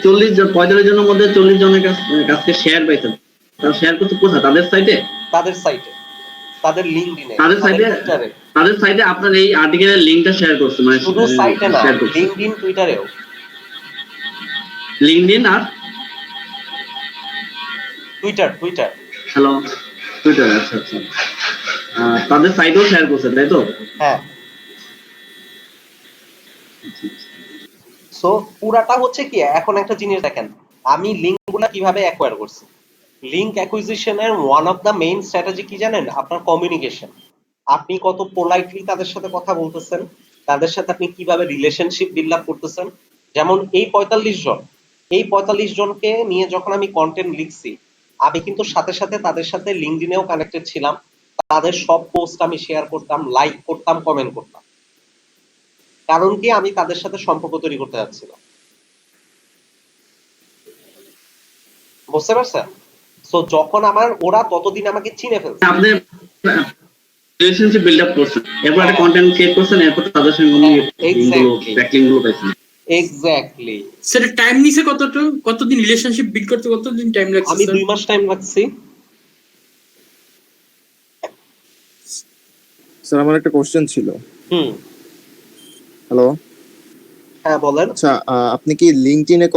45 জনের মধ্যে 40 জনের কাছে শেয়ার পাইছেন, তারা শেয়ার করতে কোথায়? তাদের সাইটে? তাদের সাইটে, তাদের লিঙ্কডইনে, তাদের সাইটে আপনার এই আর্টিকেলের লিংকটা শেয়ার করছে, মানে শুধু সাইটে না, শেয়ার করছে লিঙ্কডইন, টুইটারেও। লিংকডইন আর টুইটার। Hello, Twitter. আচ্ছা আচ্ছা, তাদের সাইটেও শেয়ার করছে, তাই তো? হ্যাঁ। সো পুরাটা হচ্ছে কি, এখন একটা জিনিস দেখেন, আমি লিঙ্কগুলো কিভাবে অ্যাকোয়ার করছি। লিঙ্ক অ্যাকুইজিশনের one of the main strategy কি জানেন? আপনার কমিউনিকেশন। আপনি কত পোলাইটলি তাদের সাথে কথা বলতেছেন, তাদের সাথে আপনি কিভাবে রিলেশনশিপ বিল্ড আপ করতেছেন। যেমন এই 45 জনকে নিয়ে যখন আমি কন্টেন্ট লিখছি, আমি কিন্তু সাথে সাথে তাদের সাথে লিঙ্কডইনেও কানেক্টেড ছিলাম, তাদের সব পোস্ট আমি শেয়ার করতাম, লাইক করতাম, কমেন্ট করতাম। কারণ কি, আমি তাদের সাথে সম্পর্ক তৈরি করতে যাচ্ছিলাম। বুঝতে পারছেন? সো যখন ওরা ততদিন আমাকে চিনে ফেলছে। আপনি রিলেশনশিপ বিল্ড আপ করছেন, এরপর একটা কন্টেন্ট ক্রিয়েট করছেন, এরপর তাদের সঙ্গে ব্যাকলিংক গুলো পাইছেন। এক্স্যাক্টলি। স্যার টাইম নিছে কতদিন রিলেশনশিপ বিল্ড করতে, কতদিন টাইম লাগছে? আমি 2 মাস টাইম লাগছি। স্যার আমার একটা কোশ্চেন ছিল। হ্যালো। হ্যাঁ বলেন। আচ্ছা, আপনি কি লিঙ্কডইনে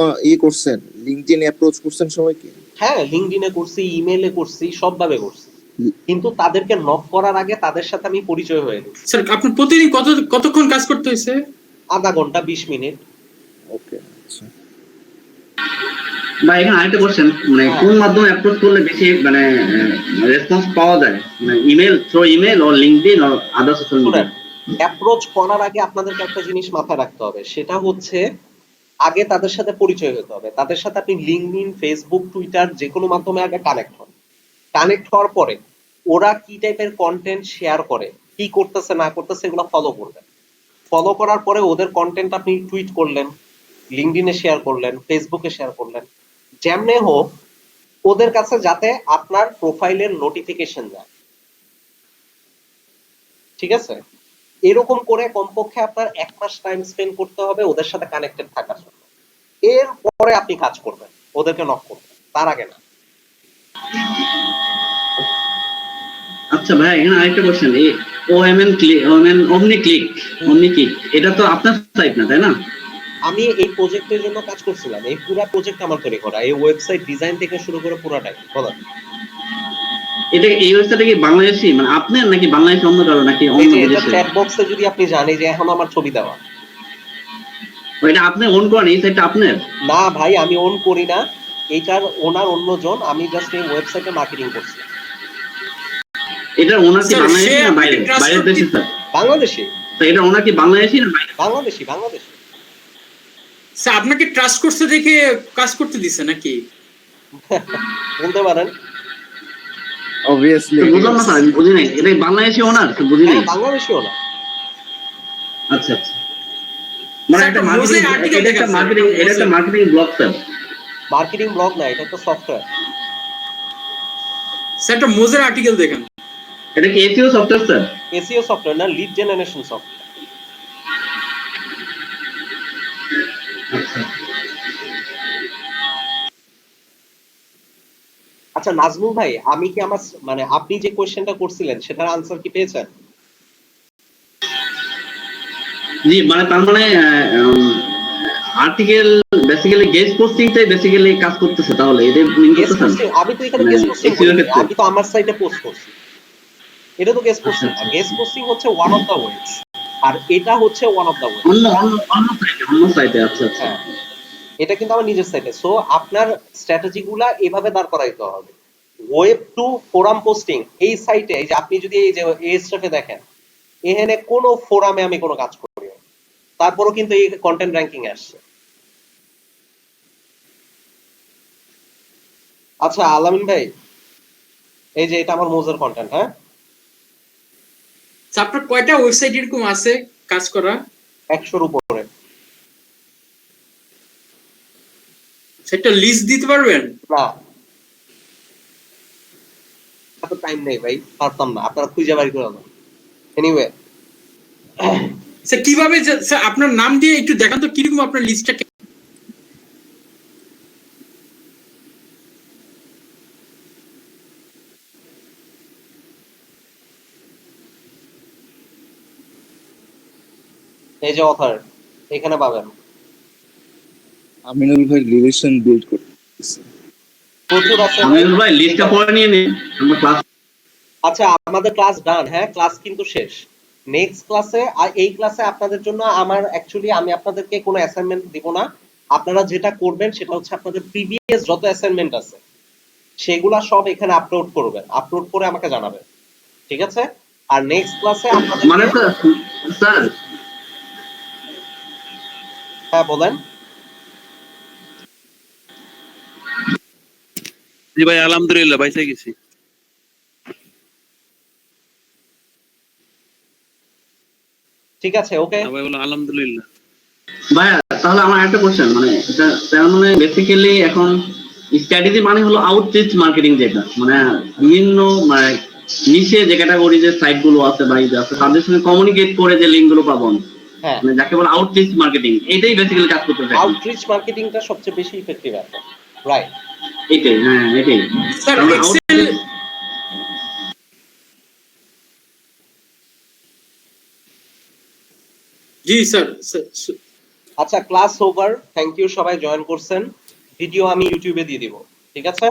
করছেন, লিঙ্কডইনে অ্যাপ্রোচ করছেন সবাইকে? হ্যাঁ, লিঙ্কডইনে করছি, ইমেইলে করছি, সবভাবে করছি, কিন্তু তাদেরকে নক করার আগে তাদের সাথে আমি পরিচয় হয়ে গেছি। স্যার আপনি প্রতিদিন কতক্ষণ কাজ করতে হয়েছে? আধা ঘন্টা 20 মিনিট। ওকে, আচ্ছা। বা এখানে আরেকটা কোশ্চেন, মানে কোন মাধ্যমে অ্যাপ্রোচ করলে বেশি মানে রেসপন্স পাওয়া যায়, মানে through email or LinkedIn or other social media? Approach করার আগে আপনাদেরকে একটা জিনিস মাথায় রাখতে হবে, সেটা হচ্ছে আগে তাদের সাথে পরিচয় হতে হবে। তাদের সাথে আপনি লিঙ্কডইন, ফেসবুক, টুইটার যে কোনো মাধ্যমে আগে কানেক্ট হন। কানেক্ট হওয়ার পরে ওরা কি টাইপের কন্টেন্ট শেয়ার করে, কি করতেছে না করতেছে, এগুলো ফলো করবেন। ফলো করার পরে ওদের কন্টেন্ট আপনি টুইট করলেন, লিঙ্কডইনে শেয়ার করলেন, ফেসবুকে শেয়ার করলেন, যেমনে হোক ওদের কাছে যাতে আপনার প্রোফাইলের নোটিফিকেশন যায়। ঠিক আছে, এরকম করে কমপক্ষে আপনার 1 মাস টাইম স্পেন্ড করতে হবে ওদের সাথে কানেক্টেড থাকার জন্য। এরপরে আপনি কাজ করবেন, ওদেরকে নক করবেন, তার আগে না। আচ্ছা ভাই, এখানে আরেকটা কোশ্চেন, অমনি ক্লিক এটা তো আপনার সাইট না, তাই না? আমি এই প্রজেক্টের জন্য কাজ করছিলাম, এই পুরো প্রজেক্ট আমার তৈরি করা, এই ওয়েবসাইট ডিজাইন থেকে শুরু করে পুরোটাই। বলেন এটা এই ওয়েবসাইটে কি বাংলাদেশি মানে আপনার নাকি বাংলাদেশি অন্য কারো নাকি এই অন্য যে এটা বিদেশে? চ্যাট বক্সে যদি আপনি জানেন যে এখন আমার ছবি দেওয়া। এটা আপনি অন করেন, এই সাইটটা আপনার? না ভাই, আমি ওন করি না, এইটার ওনার অন্যজন, আমি জাস্ট এই ওয়েবসাইটে মার্কেটিং করছি। এটার ওনার কি স্যার, বাংলাদেশি সে না বাইরে? আপনি trust বাইরের দেশে স্যার? বাংলাদেশি। তো এটা ওনার কি বাংলাদেশি না বাইরে? বাংলাদেশি। বাংলাদেশি। স্যার আপনাকে ট্রাস্ট করতে দেখে কাজ করতে দিছে নাকি? বলতে পারেন। অবভিয়াসলি বুঝলাম না স্যার, আমি বুঝি নাই। এটা বাংলাদেশি ওনার তো বুঝি নাই। হ্যাঁ, বাংলাদেশিও না। আচ্ছা আচ্ছা, মানে স্যার, একটা একটা মার্কেটিং, মোজাইক article এটা একটা দেখাচ্ছে, মার্কেটিং, একটা এটা একটা mosaic. Marketing blog sir. Marketing blog না, এটা একটা সফটওয়্যার। স্যার একটা মোজার আর্টিকেল দেখেন। এটা কি SEO software sir? SEO software না, লিড জেনারেশন সফটওয়্যার। আচ্ছা নাজমুল ভাই, আমি কি আমার মানে আপনি যে কোশ্চেনটা করছিলেন সেটার আনসার কি পেয়েছেন? জি, মানে তার মানে আর্টিকেল বেসিক্যালি গেস্ট পোস্টিংটাই বেসিক্যালি কাজ করতেছে, তাহলে এটা মিন গেস্ট করতেছেন? পোস্টিং, আমি তো এখানে মানে গেস্ট পোস্টিং SEO করি, ক্ষেত্রে? আমি তো আমার সাইটে পোস্ট করছি। এটা তো গেস্ট পোস্টিং আচ্ছা, না, আচ্ছা। গেস্ট পোস্টিং হচ্ছে ওয়ান অফ দ্য ওয়েজ, আর এটা হচ্ছে ওয়ান অফ দ্য ওয়েজ। অন্য সাইটে আচ্ছা আচ্ছা। হ্যাঁ, এটা কিন্তু আমার নিজের সাইটে। সো আপনার স্ট্র্যাটেজিগুলা এভাবে দাঁড় করাইতে হবে। ওয়েব টু ফোরাম পোস্টিং এই সাইটে, এই যে আপনি যদি এই যে এসটাকে দেখেন, এখানে কোনো ফোরামে আমি কোনো কাজ করি না, তারপরও কিন্তু এই কন্টেন্ট র্যাঙ্কিং এ আসছে। আচ্ছা আলামিন ভাই, এই যে এটা আমার মোজার কন্টেন্ট। হ্যাঁ, স্যার আপনার কয়টা ওয়েবসাইট এরকম আছে কাজ করা? 100-র উপরে। সেটা লিস্ট দিতে পারবেন? না, এত টাইম নেই ভাই, পারতাম না, আপনারা খুঁজে বাড়ি করে দেন। এনিওয়ে, স্যার কিভাবে স্যার আপনার নাম দিয়ে একটু দেখান তো কিরকম আপনার লিস্টটা। এই যে অথার এখানে পাবেন, আমিনুল ভাই রিলেশন বিল্ড করতেছে। প্রচুর আছে। আমিনুল ভাই লিস্টটা পরে নিয়ে নিন, আমরা ক্লাস। আচ্ছা আমাদের ক্লাস ডান, হ্যাঁ ক্লাস কিন্তু শেষ। নেক্সট ক্লাসে, আর এই ক্লাসে আপনাদের জন্য আমার অ্যাকচুয়ালি আমি আপনাদেরকে কোনো অ্যাসাইনমেন্ট দিব না। আপনারা যেটা করবেন সেটা হচ্ছে আপনাদের প্রিভিয়াস যত অ্যাসাইনমেন্ট আছে সেগুলা সব এখানে আপলোড করবেন, আপলোড করে আমাকে জানাবেন, ঠিক আছে? আর নেক্সট ক্লাসে আপনাদের মানে স্যার হ্যাঁ বলেন। জি ভাই, আলহামদুলিল্লাহ বাইসে গেছি। ঠিক আছে, ওকে। ভাই বলো আলহামদুলিল্লাহ। ভাইয়া, তাহলে আমার একটা কোশ্চেন, মানে এটা তার মানে বেসিক্যালি এখন স্ট্র্যাটেজি মানে হলো আউটরিচ মার্কেটিং, যেটা মানে বিভিন্ন মানে নিচে যে ক্যাটাগরি যে সাইট গুলো আছে বা ইয়ে আছে তাদের সঙ্গে কমিউনিকেট করে যে লিঙ্ক গুলো পাবো, হ্যাঁ, মানে যাকে বলে আউটরিচ মার্কেটিং, এটাই বেসিক্যালি কাজ করতে চাই। আউটরিচ মার্কেটিংটা সবচেয়ে বেশি ইফেক্টিভ আছে, রাইট? এটাই, হ্যাঁ এটাই। স্যার কারণ এক্সেল, জি স্যার। আচ্ছা ক্লাস ওভার, থ্যাংক ইউ সবাই জয়েন করছেন। ভিডিও আমি ইউটিউবে দিয়ে দিব, ঠিক আছে?